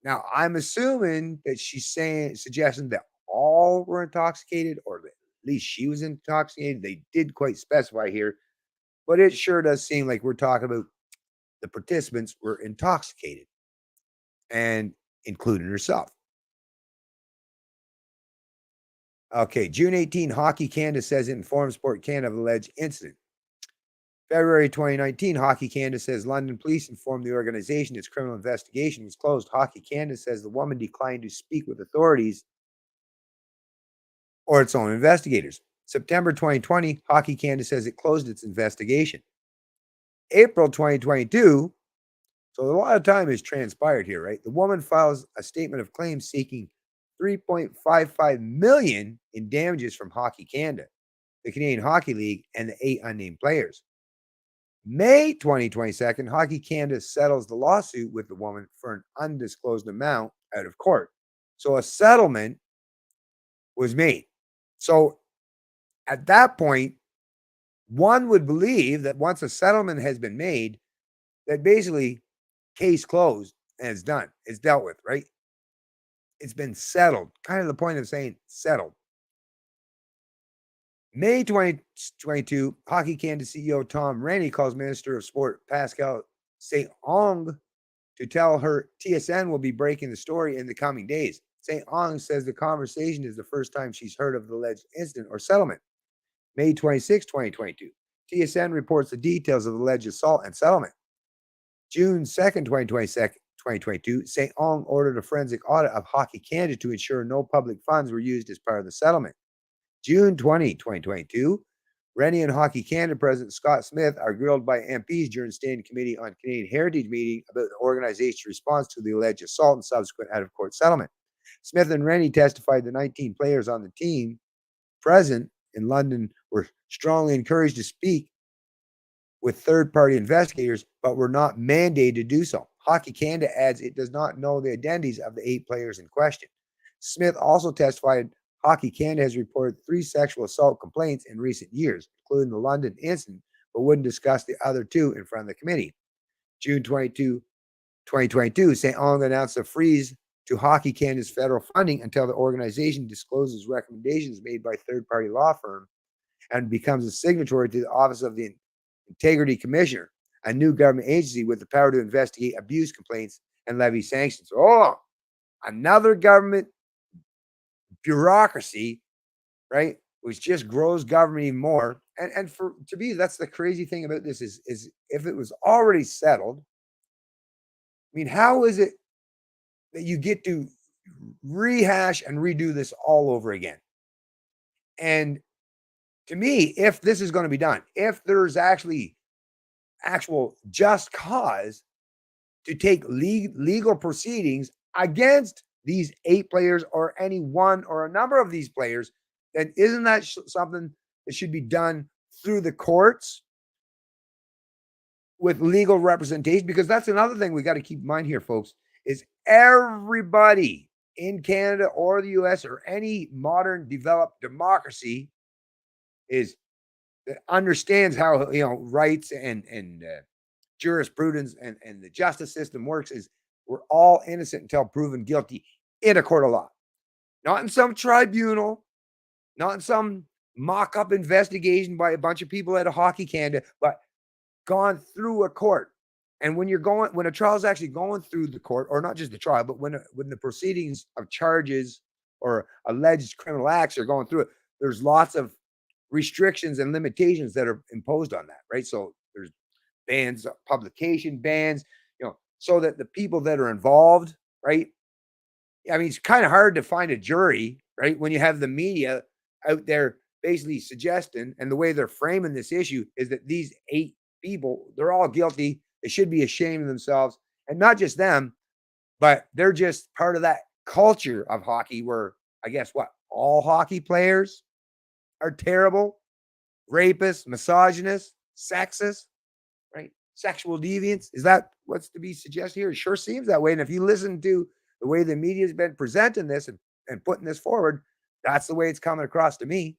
Now, I'm assuming that she's suggesting that all were intoxicated, or that at least she was intoxicated. They did quite specify here, but it sure does seem like we're talking about the participants were intoxicated, and including herself. Okay, June 18, Hockey Canada says it informed Sport Canada of alleged incident. February 2019, Hockey Canada says London police informed the organization its criminal investigation was closed. Hockey Canada says the woman declined to speak with authorities or its own investigators. September 2020, Hockey Canada says it closed its investigation. April 2022, so a lot of time has transpired here, right? The woman files a statement of claim seeking $3.55 million in damages from Hockey Canada, the Canadian Hockey League, and the 8 unnamed players. May 2022, Hockey Canada settles the lawsuit with the woman for an undisclosed amount out of court. So a settlement was made. So at that point, one would believe that once a settlement has been made, that basically case closed and it's done. It's dealt with, right? It's been settled. Kind of the point of saying settled. May 2022, Hockey Canada CEO Tom Renney calls Minister of Sport Pascal St. Onge to tell her TSN will be breaking the story in the coming days. St. Onge says the conversation is the first time she's heard of the alleged incident or settlement. May 26, 2022, TSN reports the details of the alleged assault and settlement. June 2nd, 2022, St. Onge ordered a forensic audit of Hockey Canada to ensure no public funds were used as part of the settlement. June 20, 2022, Renney and Hockey Canada President Scott Smith are grilled by MPs during Standing Committee on Canadian Heritage meeting about the organization's response to the alleged assault and subsequent out-of-court settlement. Smith and Renney testified the 19 players on the team present in London were strongly encouraged to speak with third-party investigators, but were not mandated to do so. Hockey Canada adds it does not know the identities of the 8 players in question. Smith also testified Hockey Canada has reported 3 sexual assault complaints in recent years, including the London incident, but wouldn't discuss the other 2 in front of the committee. June 22, 2022, St. Onge announced a freeze to Hockey Canada's federal funding until the organization discloses recommendations made by third-party law firm and becomes a signatory to the Office of the Integrity Commissioner, a new government agency with the power to investigate abuse complaints and levy sanctions. Oh, another government bureaucracy, right? Which just grows government even more. And to me, that's the crazy thing about this is if it was already settled, I mean, how is it that you get to rehash and redo this all over again. And to me, if this is going to be done, if there's actually actual just cause to take legal proceedings against these 8 players or any one or a number of these players, then isn't that something that should be done through the courts with legal representation? Because that's another thing we got to keep in mind here, folks, is everybody in Canada or the US or any modern developed democracy is that understands how rights and jurisprudence and the justice system works is we're all innocent until proven guilty in a court of law, not in some tribunal, not in some mock-up investigation by a bunch of people at a Hockey Canada, but gone through a court. And when a trial is actually going through the court, or not just the trial, but when the proceedings of charges or alleged criminal acts are going through it, there's lots of restrictions and limitations that are imposed on that, right? So there's bans, publication bans, so that the people that are involved, right? I mean, it's kind of hard to find a jury, right? When you have the media out there basically suggesting, and the way they're framing this issue is that these 8 people, they're all guilty. They should be ashamed of themselves. And not just them, but they're just part of that culture of hockey where I guess all hockey players are terrible, rapists, misogynists, sexist, right? Sexual deviants. Is that what's to be suggested here? It sure seems that way. And if you listen to the way the media has been presenting this and putting this forward, that's the way it's coming across to me.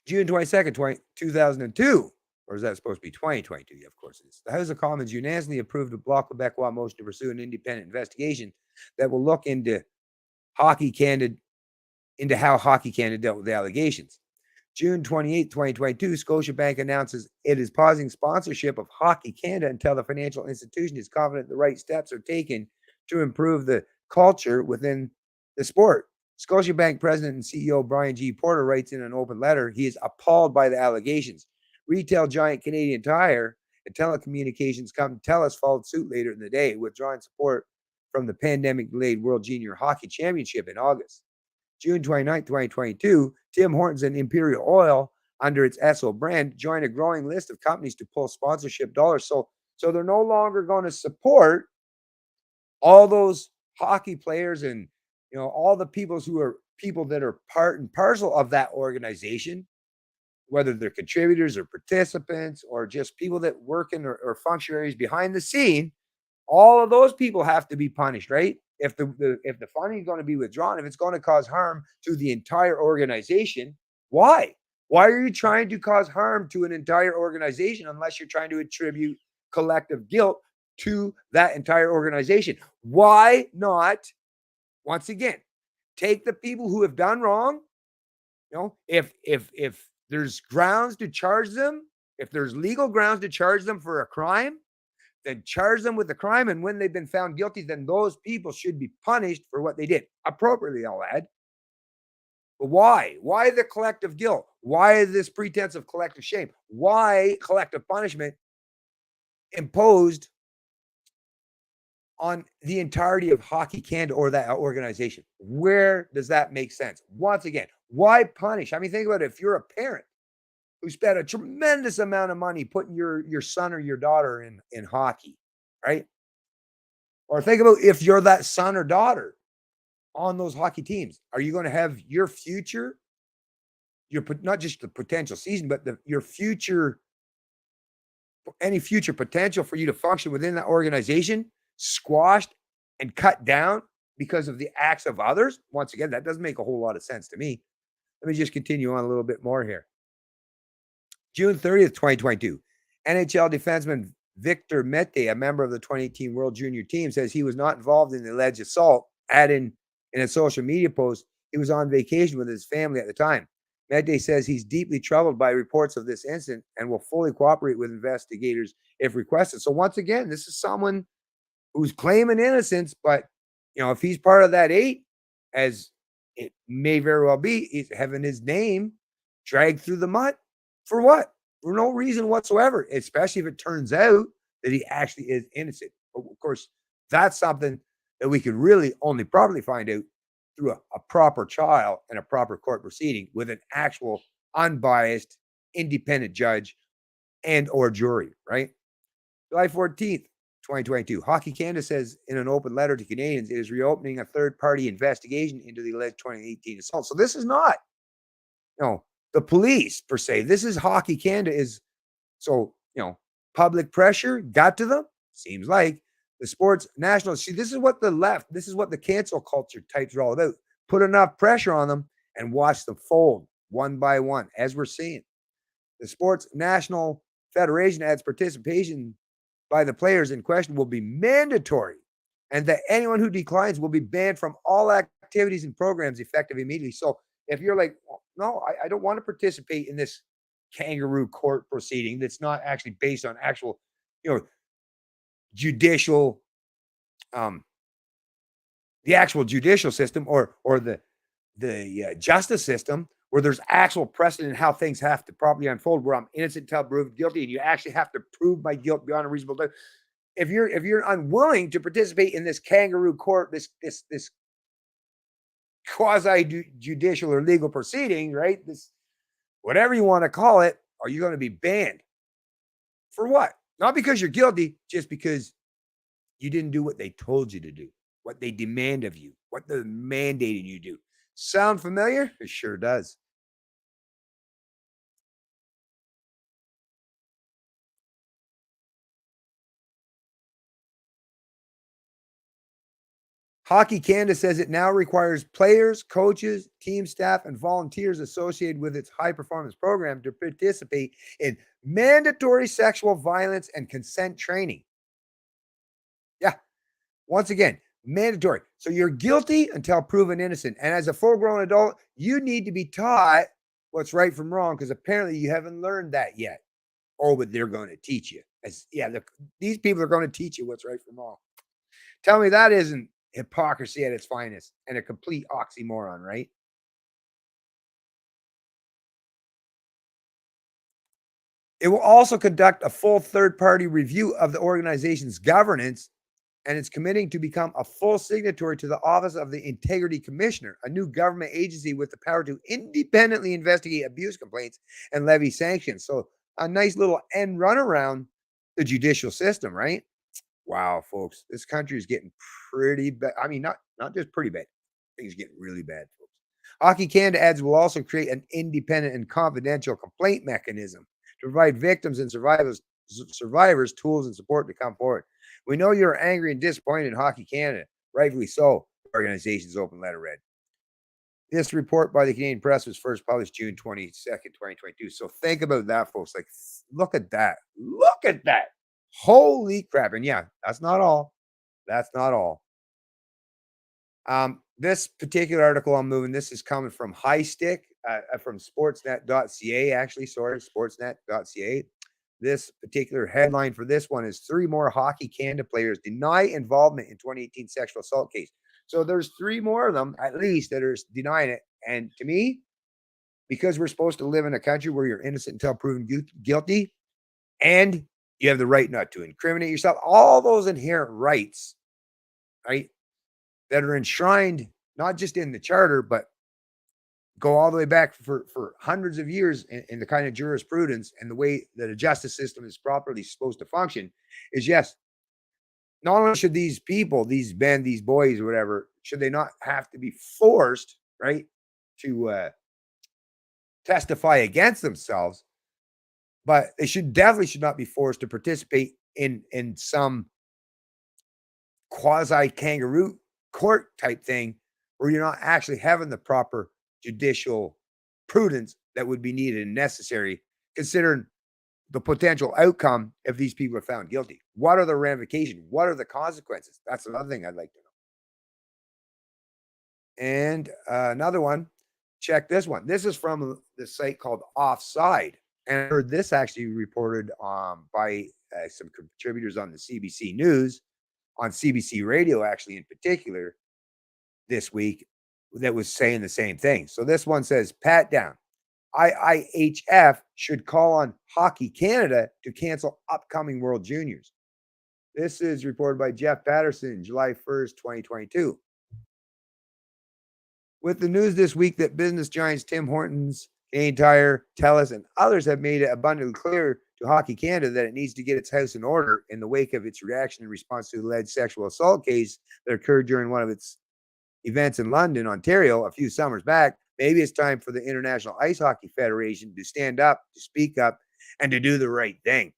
June 22nd, 2002, or is that supposed to be 2022? Yeah, of course it is. The House of Commons unanimously approved a Bloc Québécois motion to pursue an independent investigation that will look into how Hockey Canada dealt with the allegations. June 28, 2022, Scotiabank announces it is pausing sponsorship of Hockey Canada until the financial institution is confident the right steps are taken to improve the culture within the sport. Scotiabank President and CEO Brian G. Porter writes in an open letter, he is appalled by the allegations. Retail giant Canadian Tire and telecommunications company TELUS followed suit later in the day, withdrawing support from the pandemic-delayed World Junior Hockey Championship in August. June 29, 2022, Tim Hortons and Imperial Oil, under its Esso brand, joined a growing list of companies to pull sponsorship dollars. So they're no longer going to support all those hockey players and all the people that are part and parcel of that organization, whether they're contributors or participants or just people that work in or functionaries behind the scene. All of those people have to be punished, right? If the funding is going to be withdrawn, if it's going to cause harm to the entire organization, why? Why are you trying to cause harm to an entire organization unless you're trying to attribute collective guilt to that entire organization? Why not, once again, take the people who have done wrong? If there's grounds to charge them, if there's legal grounds to charge them for a crime, then charge them with the crime. And when they've been found guilty, then those people should be punished for what they did. Appropriately, I'll add. But why? Why the collective guilt? Why this pretense of collective shame? Why collective punishment imposed on the entirety of Hockey Canada or that organization? Where does that make sense? Once again, why punish? I mean, think about it. If you're a parent who spent a tremendous amount of money putting your son or your daughter in hockey, right? Or think about if you're that son or daughter on those hockey teams, are you going to have your future, not just the potential season, but your future, any future potential for you to function within that organization squashed and cut down because of the acts of others? Once again, that doesn't make a whole lot of sense to me. Let me just continue on a little bit more here. June 30th, 2022, NHL defenseman Victor Mete, a member of the 2018 World Junior team, says he was not involved in the alleged assault, adding in a social media post he was on vacation with his family at the time. Mete says he's deeply troubled by reports of this incident and will fully cooperate with investigators if requested. So once again, this is someone who's claiming innocence, but if he's part of that 8, as it may very well be, he's having his name dragged through the mud. For what? For no reason whatsoever, especially if it turns out that he actually is innocent. But of course, that's something that we could really only probably find out through a proper trial and a proper court proceeding with an actual unbiased, independent judge and or jury, right? July 14th, 2022. Hockey Canada says in an open letter to Canadians, it is reopening a third-party investigation into the alleged 2018 assault. So this is not, the police per se. This is Hockey Canada is, so, public pressure got to them. Seems like the sports national. See, this is what the left, this is what the cancel culture types are all about. Put enough pressure on them and watch them fold one by one, as we're seeing. The Sports National Federation adds participation by the players in question will be mandatory, and that anyone who declines will be banned from all activities and programs effective immediately. So if you're like, no, I don't want to participate in this kangaroo court proceeding that's not actually based on actual, judicial, the actual judicial system or the justice system, where there's actual precedent in how things have to properly unfold, where I'm innocent until proven guilty, and you actually have to prove my guilt beyond a reasonable doubt. If you're unwilling to participate in this kangaroo court, this quasi judicial or legal proceeding, right? This, whatever you want to call it, are you going to be banned? For what? Not because you're guilty, just because you didn't do what they told you to do, what they demand of you, what they're mandating you do. Sound familiar? It sure does. Hockey Canada says it now requires players, coaches, team staff, and volunteers associated with its high performance program to participate in mandatory sexual violence and consent training. Yeah. Once again, mandatory. So you're guilty until proven innocent. And as a full grown adult, you need to be taught what's right from wrong, because apparently you haven't learned that yet. Oh, but they're going to teach you. These people are going to teach you what's right from wrong. Tell me that isn't hypocrisy at its finest and a complete oxymoron, right? It will also conduct a full third-party review of the organization's governance, and it's committing to become a full signatory to the Office of the Integrity Commissioner, a new government agency with the power to independently investigate abuse complaints and levy sanctions. So a nice little end run around the judicial system, right? Wow, folks, this country is getting pretty bad. I mean, not just pretty bad. Things getting really bad, folks. Hockey Canada adds will also create an independent and confidential complaint mechanism to provide victims and survivors tools and support to come forward. We know you're angry and disappointed in Hockey Canada, rightfully so. The organization's open letter read. This report by the Canadian Press was first published June 22nd, 2022. So think about that, folks. Like, look at that. Look at that. Holy crap. And yeah, that's not all. That's not all. This particular article I'm moving, this is coming from High Stick, from sportsnet.ca, actually. Sorry, sportsnet.ca. This particular headline for this one is 3 more Hockey Canada players deny involvement in 2018 sexual assault case. So there's 3 more of them, at least, that are denying it. And to me, because we're supposed to live in a country where you're innocent until proven guilty, and you have the right not to incriminate yourself, all those inherent rights, right, that are enshrined not just in the charter, but go all the way back for hundreds of years in the kind of jurisprudence and the way that a justice system is properly supposed to function, is yes, not only should these people, these men, these boys, or whatever, should they not have to be forced, right, to testify against themselves, but they definitely should not be forced to participate in some quasi kangaroo court type thing where you're not actually having the proper judicial prudence that would be needed and necessary, considering the potential outcome if these people are found guilty. What are the ramifications? What are the consequences? That's another thing I'd like to know. And another one, check this one. This is from the site called Offside. And I heard this actually reported by some contributors on the CBC News, on CBC Radio, actually, in particular, this week, that was saying the same thing. So this one says, pat down. IIHF should call on Hockey Canada to cancel upcoming World Juniors. This is reported by Jeff Patterson, July 1st, 2022. With the news this week that business giants Tim Hortons, Canadian Tire, TELUS, and others have made it abundantly clear to Hockey Canada that it needs to get its house in order in the wake of its reaction in response to the alleged sexual assault case that occurred during one of its events in London, Ontario, a few summers back, maybe it's time for the International Ice Hockey Federation to stand up, to speak up, and to do the right thing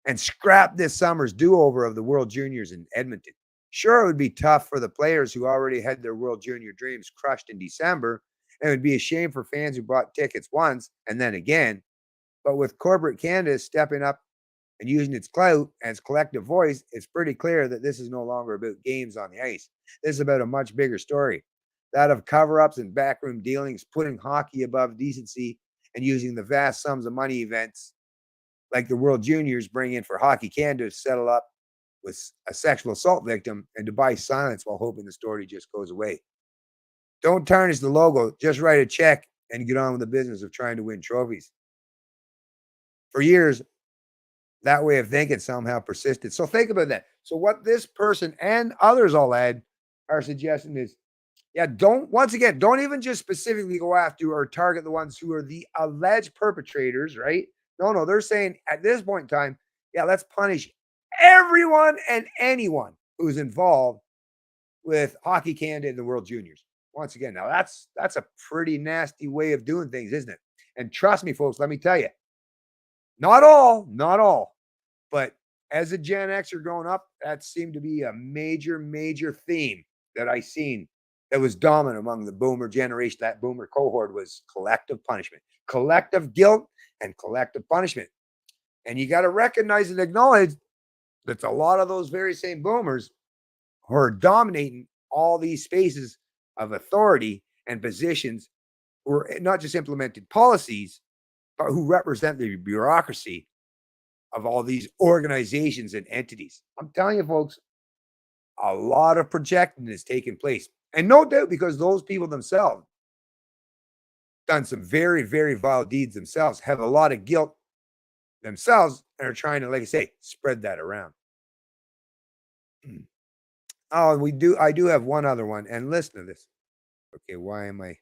and scrap this summer's do-over of the World Juniors in Edmonton. Sure, it would be tough for the players who already had their World Junior dreams crushed in December, and it would be a shame for fans who bought tickets once and then again. But with corporate Canada stepping up and using its clout and its collective voice, it's pretty clear that this is no longer about games on the ice. This is about a much bigger story, that of cover-ups and backroom dealings, putting hockey above decency and using the vast sums of money events like the World Juniors bring in for Hockey Canada to settle up with a sexual assault victim and to buy silence while hoping the story just goes away. Don't tarnish the logo, just write a check and get on with the business of trying to win trophies. For years, that way of thinking somehow persisted. So think about that. So what this person and others all add are suggesting is, don't even just specifically go after or target the ones who are the alleged perpetrators, right? No, they're saying at this point in time, let's punish everyone and anyone who's involved with Hockey Canada and the World Juniors. Once again, now that's a pretty nasty way of doing things, isn't it? And trust me, folks, let me tell you, not all, but as a Gen Xer growing up, that seemed to be a major theme that I seen that was dominant among the boomer generation. That boomer cohort was collective punishment, collective guilt, and collective punishment. And you got to recognize and acknowledge that a lot of those very same boomers who are dominating all these spaces of authority and positions, who are not just implemented policies, but who represent the bureaucracy of all these organizations and entities. I'm telling you, folks, a lot of projecting is taking place. And no doubt because those people themselves done some very, very vile deeds themselves, have a lot of guilt themselves, and are trying to, like I say, spread that around. Oh, I do have one other one, and listen to this. Okay, why am I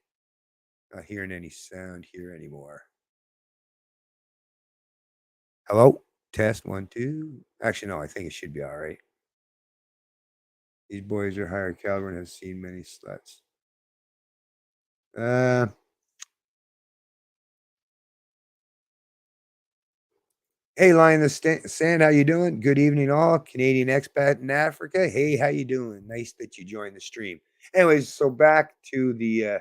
not hearing any sound here anymore? Hello? Test 1, 2. Actually, no, I think it should be all right. These boys are higher caliber and have seen many sluts. Hey, Lion the Sand, how you doing? Good evening, all. Canadian expat in Africa. Hey, how you doing? Nice that you joined the stream. Anyways, so back to the,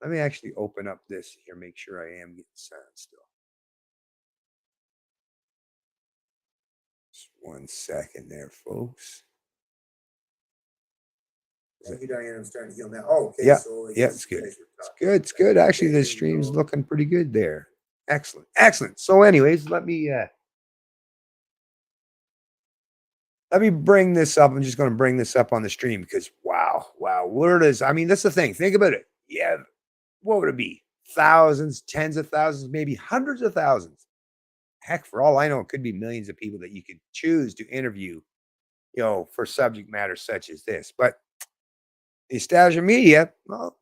let me actually open up this here, make sure I am getting sound still. Just 1 second there, folks. Thank you, Diane. I'm starting to heal now. Oh, okay. So it's good. It's good. Actually, the stream's looking pretty good there. Excellent. So anyways, let me bring this up. I'm just going to bring this up on the stream because wow, where does, I mean, that's the thing. Think about it. Yeah. What would it be? Thousands, tens of thousands, maybe hundreds of thousands. Heck, for all I know, it could be millions of people that you could choose to interview, for subject matter such as this. But the establishment media, well,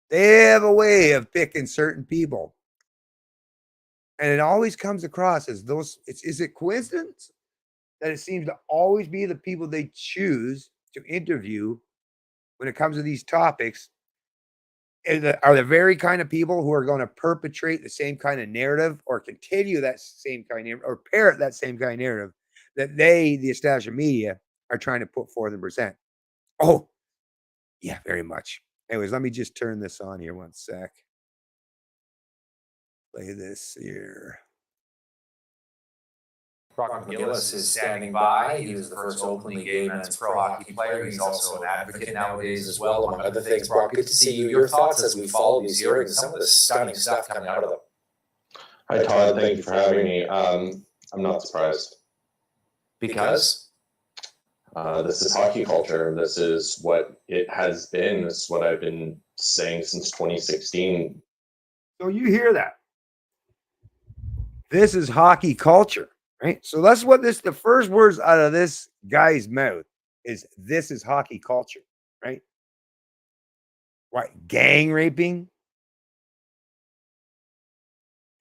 they have a way of picking certain people. And it always comes across as those, is it coincidence that it seems to always be the people they choose to interview when it comes to these topics are the very kind of people who are going to perpetrate the same kind of narrative or continue that same kind of narrative or parrot that same kind of narrative that the establishment media, are trying to put forth and present. Oh, yeah, very much. Anyways, let me just turn this on here 1 sec. Play this here. Brock McGillis is standing by. He was the first openly gay men's pro hockey player. He's also an advocate nowadays as well, among other things. Brock, good to see you. Your thoughts as we follow these hearings, some of the stunning stuff coming out of them. Hi, Todd. Thank you for having me. I'm not surprised. Because? This is hockey culture. This is what it has been. This is what I've been saying since 2016. So you hear that? This is hockey culture, right? So that's what the first words out of this guy's mouth is, this is hockey culture, right? What, gang raping?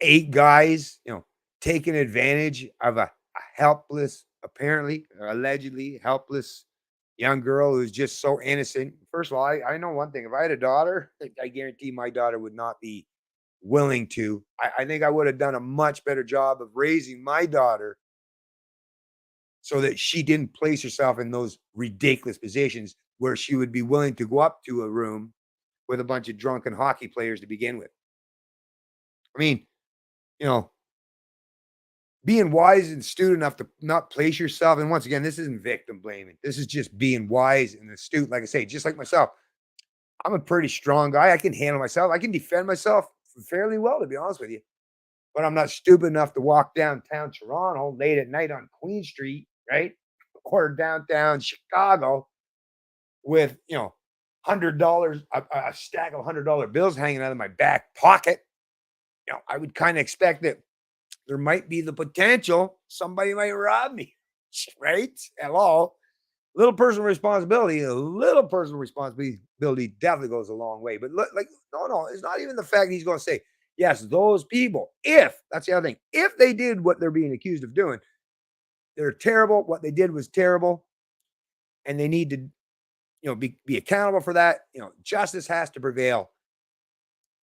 8 guys, taking advantage of a helpless, apparently, or allegedly helpless young girl who's just so innocent. First of all, I know one thing. If I had a daughter, I guarantee my daughter would not be willing to. I think I would have done a much better job of raising my daughter so that she didn't place herself in those ridiculous positions where she would be willing to go up to a room with a bunch of drunken hockey players to begin with. I mean, being wise and astute enough to not place yourself. And once again, this isn't victim blaming. This is just being wise and astute. Like I say, just like myself, I'm a pretty strong guy. I can handle myself. I can defend myself fairly well, to be honest with you. But I'm not stupid enough to walk downtown Toronto late at night on Queen Street, right? Or downtown Chicago with, $100, a stack of $100 bills hanging out of my back pocket. I would kind of expect that there might be the potential somebody might rob me, right? Hello. A little personal responsibility definitely goes a long way. But no, it's not even the fact he's going to say, yes, those people, if, that's the other thing, if they did what they're being accused of doing, they're terrible. What they did was terrible. And they need to, be accountable for that. Justice has to prevail.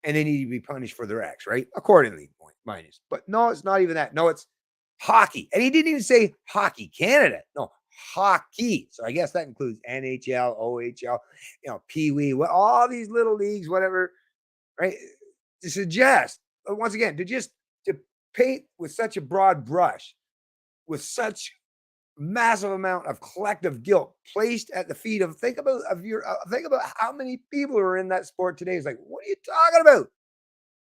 And they need to be punished for their acts, right? Accordingly, minus. But no, it's not even that. No, it's hockey. And he didn't even say Hockey Canada. No, hockey. So I guess that includes NHL, OHL, Pee Wee, all these little leagues, whatever, right? To suggest, once again, to paint with such a broad brush, with such massive amount of collective guilt placed at the feet of, think about how many people are in that sport today. It's like, what are you talking about?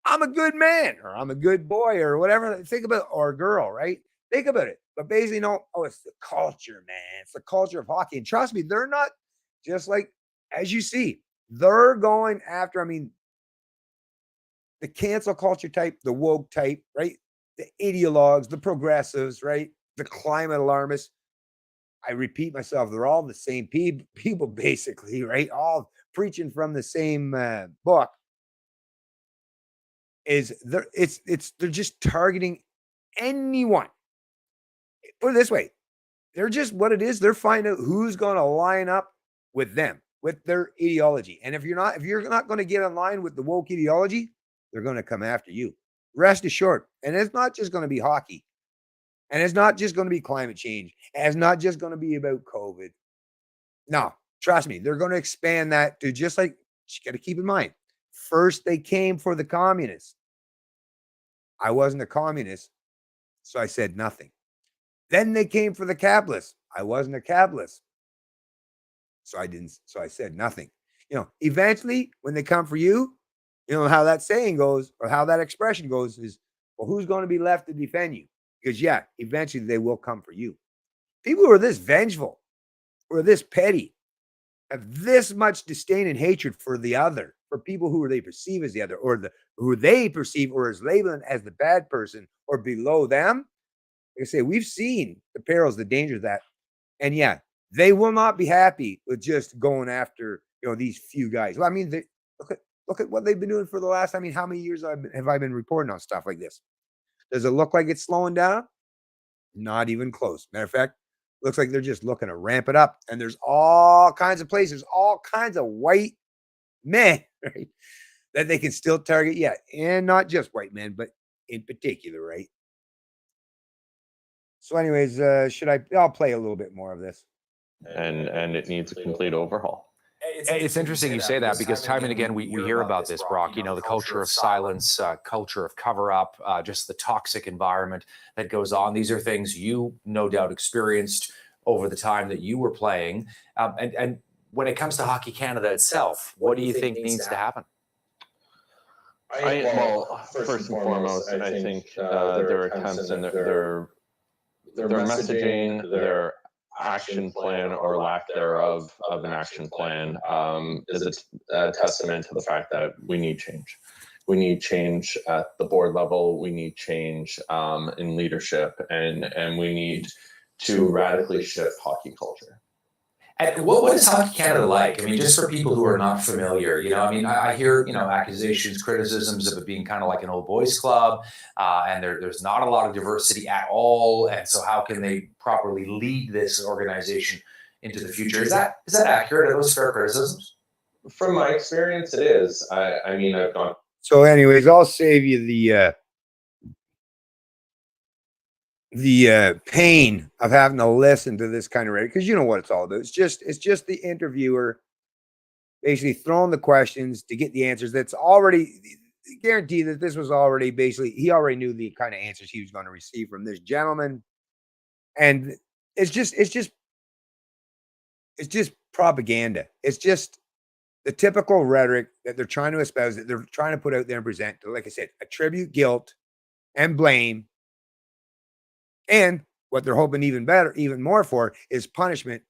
I'm a good man, or I'm a good boy, or whatever. Think about, or girl, right? Think about it. But basically, no, it's the culture, man. It's the culture of hockey. And trust me, they're not just like, as you see, they're going after, the cancel culture type, the woke type, right? The ideologues, the progressives, right? The climate alarmists. I repeat myself, they're all the same people, basically, right? All preaching from the same book. They're just targeting anyone. Put it this way, they're just what it is. They're finding out who's going to line up with them, with their ideology. And if you're not going to get in line with the woke ideology, they're going to come after you. Rest assured. And it's not just going to be hockey. And it's not just going to be climate change. And it's not just going to be about COVID. No, trust me, they're going to expand that to just like, you got to keep in mind, first they came for the communists. I wasn't a communist, so I said nothing. Then they came for the capitalists. I wasn't a capitalist, so I said nothing. Eventually, when they come for you, how that saying goes, or how that expression goes is, well, who's going to be left to defend you? Because, yeah, eventually they will come for you. People who are this vengeful or this petty have this much disdain and hatred for the other, for people who they perceive as the other, or who they perceive or is labeling as the bad person or below them. Like I say, we've seen the perils, the dangers of that. And, yeah, they will not be happy with just going after, these few guys. Well, look at what they've been doing for the last, how many years have I been reporting on stuff like this? Does it look like it's slowing down? Not even close. Matter of fact, looks like they're just looking to ramp it up. And there's all kinds of places, all kinds of white men, right, that they can still target. Yeah. And not just white men, but in particular, right? So anyways, I'll play a little bit more of this. And it needs a complete overhaul. It's interesting you say that because time and again we hear about this, Brock. The culture of silence, culture of cover up, just the toxic environment that goes on. These are things you no doubt experienced over the time that you were playing. And when it comes to Hockey Canada itself, what do you think needs to happen? Well, first and foremost, I think their attempts and their messaging, their action plan or lack thereof of an action plan is a testament to the fact that we need change. We need change at the board level. We need change in leadership, and we need to radically shift hockey culture. And what is Hockey Canada like? I mean, just for people who are not familiar, I mean, I hear, accusations, criticisms of it being kind of like an old boys club, and there's not a lot of diversity at all. And so how can they properly lead this organization into the future? Is that accurate? Are those fair criticisms? From my experience, it is. I mean, I've gone. So, anyways, I'll save you the pain of having to listen to this kind of rhetoric, because you know what it's all about. It's just the interviewer basically throwing the questions to get the answers. That's already guaranteed that this was already basically, he already knew the kind of answers he was going to receive from this gentleman. And it's just propaganda. It's just the typical rhetoric that they're trying to espouse, that they're trying to put out there and present to, like I said, attribute guilt and blame. And what they're hoping even more for is punishment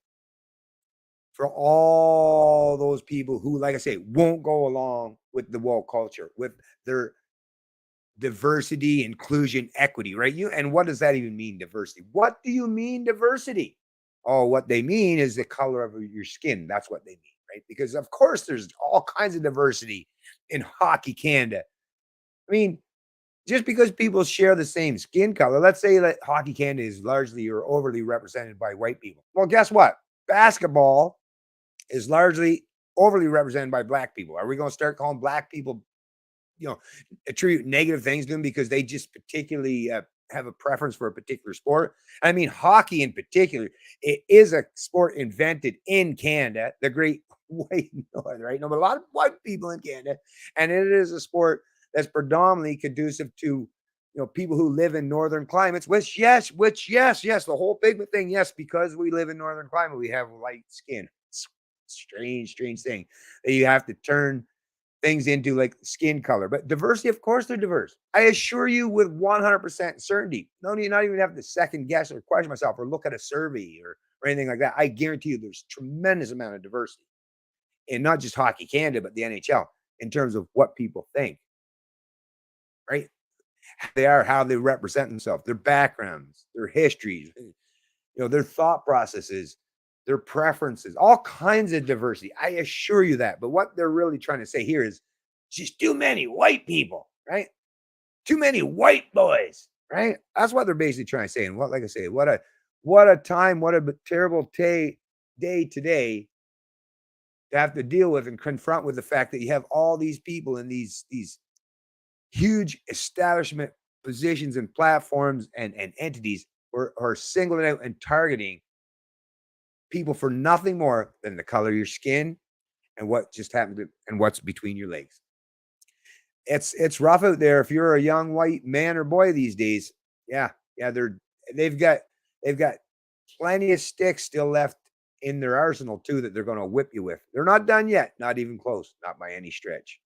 for all those people who, like I say, won't go along with the woke culture, with their diversity, inclusion, equity, right? And what does that even mean, diversity? What do you mean, diversity? Oh, what they mean is the color of your skin. That's what they mean, right? Because of course there's all kinds of diversity in Hockey Canada. I mean, just because people share the same skin color, let's say that Hockey Canada is largely or overly represented by white people. Well, guess what? Basketball is largely overly represented by black people. Are we going to start calling black people, attribute negative things to them because they just particularly have a preference for a particular sport? I mean, hockey in particular, it is a sport invented in Canada, the great white north, right? No, but a lot of white people in Canada, and it is a sport that's predominantly conducive to people who live in northern climates, which yes, the whole pigment thing, yes, because we live in northern climate, we have light skin. It's strange thing that you have to turn things into like skin color. But diversity, of course they're diverse. I assure you with 100% certainty. No, you not even have to second guess or question myself or look at a survey or anything like that. I guarantee you there's tremendous amount of diversity in not just Hockey Canada, but the NHL in terms of what people think. Right? They are, how they represent themselves, their backgrounds, their histories, their thought processes, their preferences, all kinds of diversity. I assure you that. But what they're really trying to say here is just too many white people, right? Too many white boys, right? That's what they're basically trying to say. And like I say, what a time, what a terrible day today to have to deal with and confront with the fact that you have all these people in these huge establishment positions and platforms and entities are singling out and targeting people for nothing more than the color of your skin and what just happened to, and what's between your legs. It's rough out there if you're a young white man or boy these days. Yeah, they've got plenty of sticks still left in their arsenal too that they're going to whip you with. They're not done yet, not even close, not by any stretch.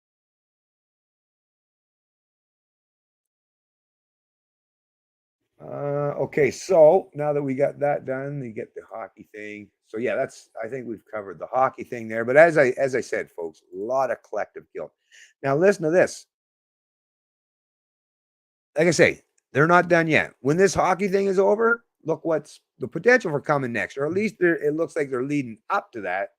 Okay, so now that we got that done, you get the hockey thing. So yeah, I think we've covered the hockey thing there. But as I said, folks, a lot of collective guilt. Now listen to this. Like I say, they're not done yet. When this hockey thing is over, look what's the potential for coming next, or at least it looks like they're leading up to that.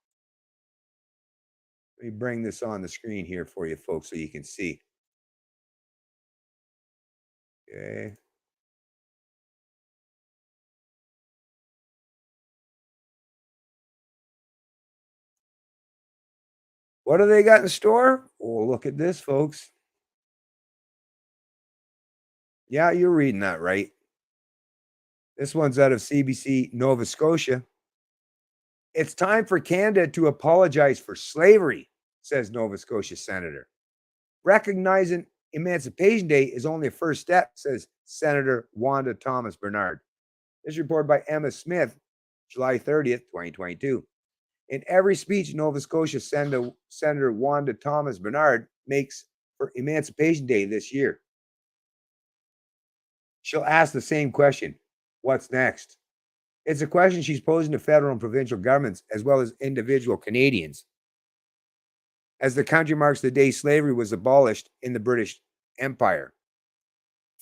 Let me bring this on the screen here for you folks so you can see. Okay. What do they got in store? Oh, look at this, folks. Yeah, you're reading that right. This one's out of CBC Nova Scotia. It's time for Canada to apologize for slavery, says Nova Scotia Senator. Recognizing Emancipation Day is only a first step, says Senator Wanda Thomas Bernard. This report by Emma Smith, July 30th, 2022. In every speech, Nova Scotia Senator Wanda Thomas Bernard makes for Emancipation Day this year, she'll ask the same question: what's next? It's a question she's posing to federal and provincial governments as well as individual Canadians. as the country marks the day slavery was abolished in the British Empire.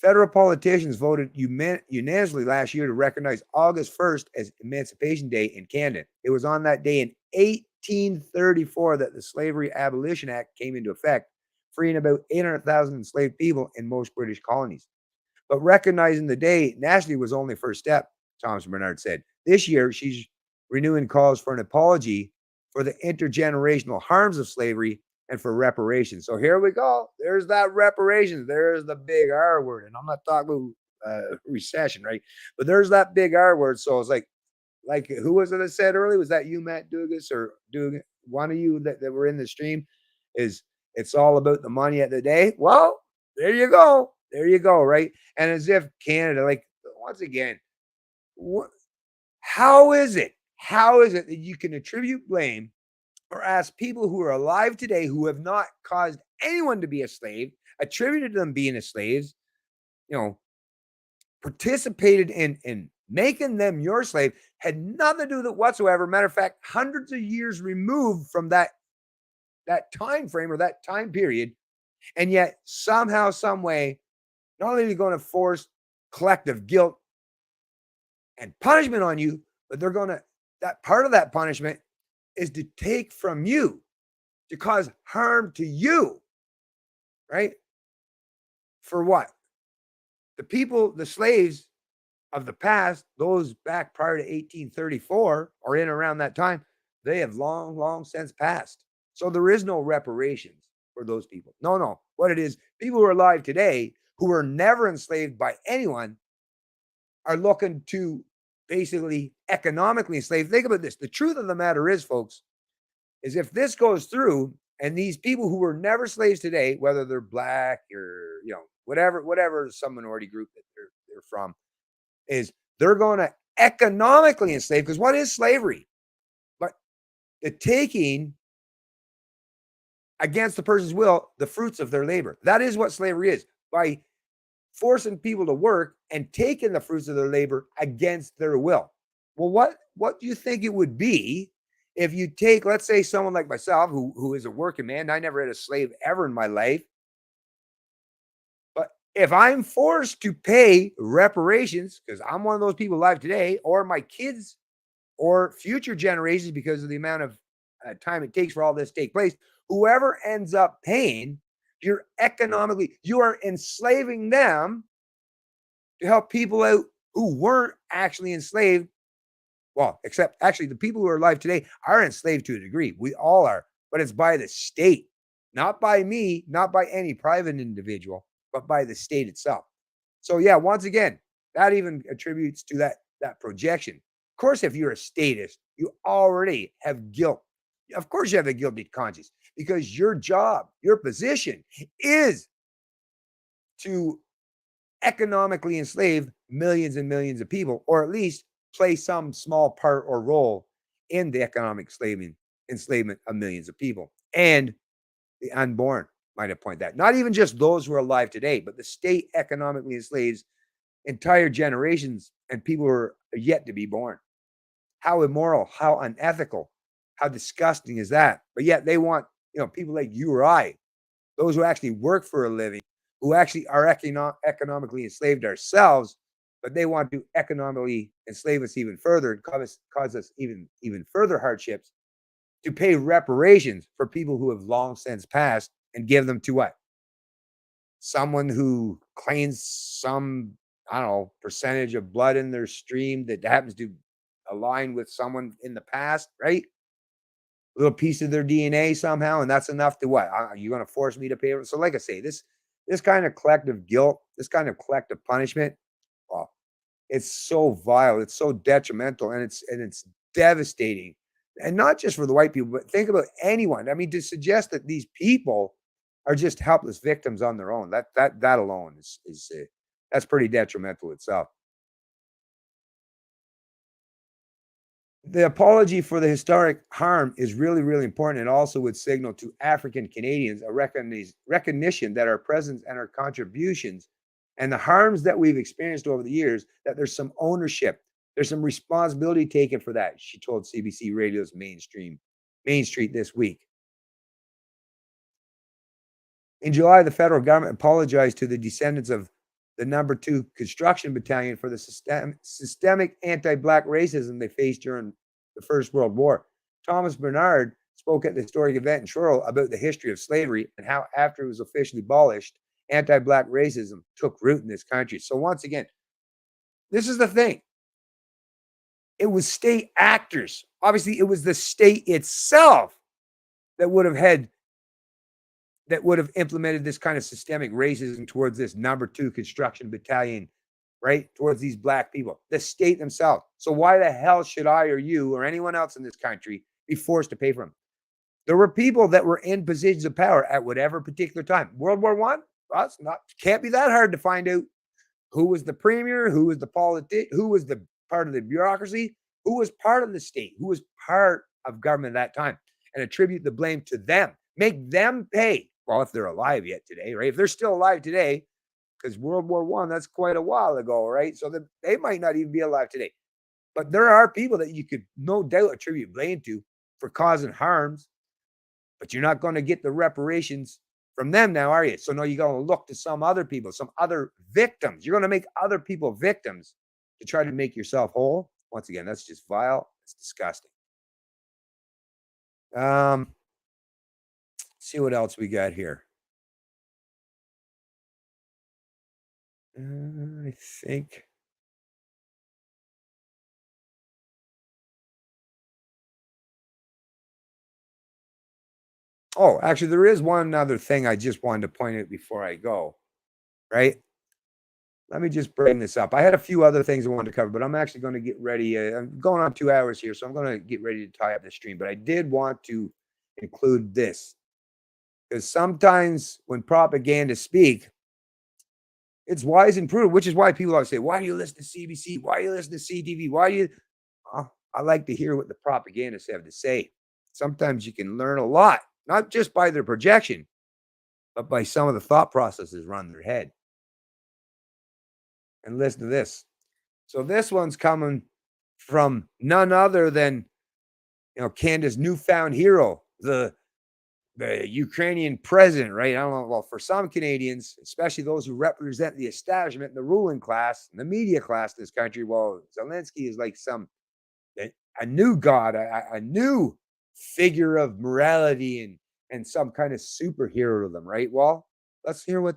Federal politicians voted unanimously last year to recognize August 1st as Emancipation Day in Canada. It was on that day in 1834 that the Slavery Abolition Act came into effect, freeing about 800,000 enslaved people in most British colonies. But recognizing the day nationally was only first step, Thomas Bernard said. This year, she's renewing calls for an apology for the intergenerational harms of slavery and for reparations. So here we go. There's that reparations. There's the big R word. And I'm not talking about recession, right? But there's that big R word. So it's like who was it that said earlier? Was that you, Matt Dugas, or Dugas? One of you that were in the stream? Is it's all about the money at the day? Well, there you go. There you go, right? And as if Canada, like, once again, how is it that you can attribute blame or ask people who are alive today who have not caused anyone to be a slave, attributed them being a slaves, participated in making them your slave, had nothing to do with it whatsoever. Matter of fact, hundreds of years removed from that time frame or that time period, and yet somehow, some way, not only are they going to force collective guilt and punishment on you, but they're going to, that part of that punishment is to take from you, to cause harm to you, right? For what? The people, the slaves of the past, those back prior to 1834 or in around that time, they have long, long since passed. So there is no reparations for those people. No. What it is, people who are alive today who were never enslaved by anyone are looking to basically economically enslave. Think about this. The truth of the matter is, folks, is if this goes through and these people who were never slaves today, whether they're black or, whatever some minority group that they're from, is they're going to economically enslave. Because what is slavery? But the taking against the person's will, the fruits of their labor. That is what slavery is. By forcing people to work and taking the fruits of their labor against their will. Well, what do you think it would be if you take, let's say, someone like myself who is a working man? I never had a slave ever in my life. But if I'm forced to pay reparations because I'm one of those people alive today, or my kids or future generations, because of the amount of time it takes for all this to take place, whoever ends up paying, you are enslaving them to help people out who weren't actually enslaved. Well, except actually the people who are alive today are enslaved to a degree. We all are, but it's by the state, not by me, not by any private individual, but by the state itself. So yeah, once again, that even attributes to that projection. Of course, if you're a statist, you already have guilt. Of course you have a guilty conscience because your job, your position is to economically enslave millions and millions of people, or at least play some small part or role in the economic enslavement of millions of people. And the unborn might have pointed that. Not even just those who are alive today, but the state economically enslaves entire generations and people who are yet to be born. How immoral, how unethical, how disgusting is that? But yet they want, people like you or I, those who actually work for a living, who actually are economically enslaved ourselves, but they want to economically enslave us even further and cause us even further hardships, to pay reparations for people who have long since passed and give them to what? Someone who claims some, percentage of blood in their stream that happens to align with someone in the past, right? A little piece of their DNA somehow, and that's enough to what? You're going to force me to pay? So like I say, this kind of collective guilt, this kind of collective punishment, well, it's so vile, it's so detrimental, and it's devastating. And not just for the white people, but think about anyone. I mean, to suggest that these people are just helpless victims on their own, that alone is that's pretty detrimental itself. The apology for the historic harm is really, really important. It also would signal to African Canadians a recognition that our presence and our contributions and the harms that we've experienced over the years, that there's some ownership, there's some responsibility taken for that, she told CBC Radio's Main Street this week. In July, the federal government apologized to the descendants of the number 2 construction battalion for the systemic anti-black racism they faced during the First World War. Thomas Bernard spoke at the historic event in Truro about the history of slavery and how after it was officially abolished, anti-black racism took root in this country. So once again, this is the thing. It was state actors. Obviously, it was the state itself that would have implemented this kind of systemic racism towards this number 2 construction battalion, right? Towards these black people, the state themselves. So why the hell should I or you or anyone else in this country be forced to pay for them? There were people that were in positions of power at whatever particular time. World War I, well, can't be that hard to find out who was the premier, who was the who was the part of the bureaucracy, who was part of the state, who was part of government at that time, and attribute the blame to them. Make them pay. Well, if they're alive yet today, right? If they're still alive today, because World War I, that's quite a while ago, right? So they might not even be alive today. But there are people that you could no doubt attribute blame to for causing harms, but you're not going to get the reparations from them now, are you? So no, you're going to look to some other people, some other victims. You're going to make other people victims to try to make yourself whole. Once again, that's just vile. It's disgusting. See what else we got here. I think. Oh, actually, there is one other thing I just wanted to point out before I go, right? Let me just bring this up. I had a few other things I wanted to cover, but I'm actually going to get ready. I'm going on 2 hours here, so I'm going to get ready to tie up the stream. But I did want to include this because sometimes when propaganda speak, it's wise and prudent, which is why people always say, why do you listen to CBC? Why do you listen to CTV? Why do you? I like to hear what the propagandists have to say. Sometimes you can learn a lot, not just by their projection, but by some of the thought processes run their head. And listen to this. So this one's coming from none other than, Canada's newfound hero, the Ukrainian president, right? I don't know. Well, for some Canadians, especially those who represent the establishment and the ruling class and the media class in this country, well, Zelensky is like a new god, a new figure of morality and some kind of superhero to them, right? Well, let's hear what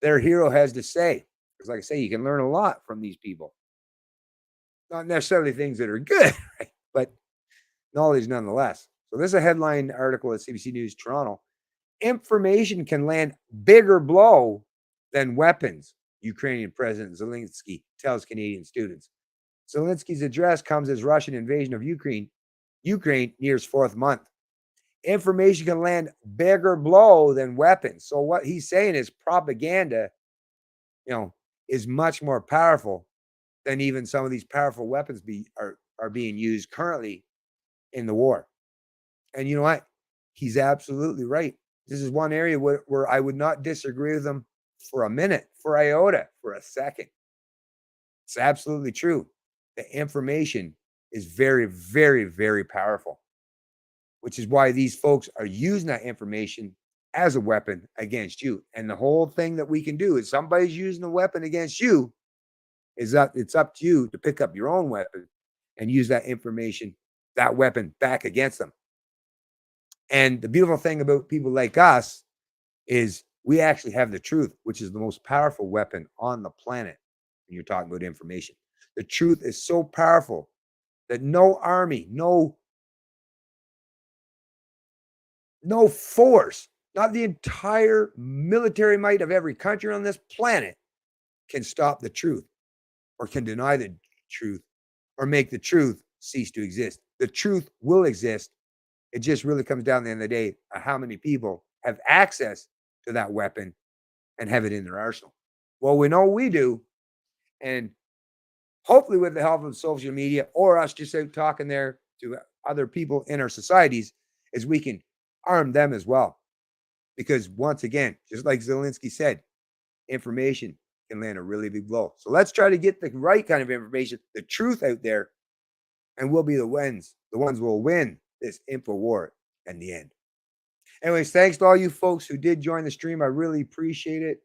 their hero has to say. Because like I say, you can learn a lot from these people. Not necessarily things that are good, right? But knowledge nonetheless. So this is a headline article at CBC News Toronto. Information can land bigger blow than weapons, Ukrainian President Zelensky tells Canadian students. Zelensky's address comes as Russian invasion of Ukraine nears 4th month. Information can land bigger blow than weapons. So what he's saying is propaganda, is much more powerful than even some of these powerful weapons are being used currently in the war. And you know what? He's absolutely right. This is one area where I would not disagree with him for a minute, for iota, for a second. It's absolutely true. The information is very, very, very powerful, which is why these folks are using that information as a weapon against you. And the whole thing that we can do is somebody's using a weapon against you. It's up to you to pick up your own weapon and use that information, that weapon back against them. And the beautiful thing about people like us is we actually have the truth, which is the most powerful weapon on the planet when you're talking about information. The truth is so powerful that no army, no force, not the entire military might of every country on this planet can stop the truth or can deny the truth or make the truth cease to exist. The truth will exist. It just really comes down at the end of the day how many people have access to that weapon and have it in their arsenal. Well, we know we do. And hopefully with the help of social media or us just out talking there to other people in our societies, is we can arm them as well. Because once again, just like Zelensky said, information can land a really big blow. So let's try to get the right kind of information, the truth out there, and we'll be the ones who will win this info war in the end. Anyways, thanks to all you folks who did join the stream. I really appreciate it.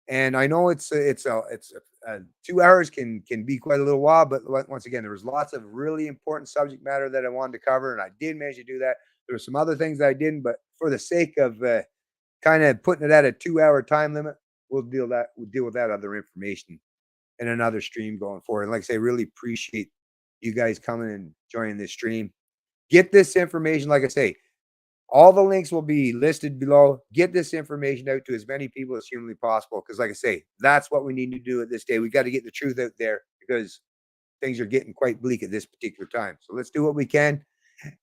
And I know it's 2 hours can be quite a little while, but once again, there was lots of really important subject matter that I wanted to cover, and I did manage to do that. There were some other things that I didn't, but for the sake of kind of putting it at a 2-hour time limit, we'll deal with that other information in another stream going forward. And like I say, really appreciate you guys coming and joining this stream. Get this information, like I say, all the links will be listed below. Get this information out to as many people as humanly possible. Because, like I say, that's what we need to do at this day. We got to get the truth out there because things are getting quite bleak at this particular time. So let's do what we can.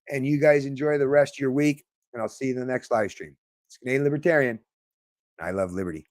And you guys enjoy the rest of your week. And I'll see you in the next live stream. It's Canadian Libertarian. I love liberty.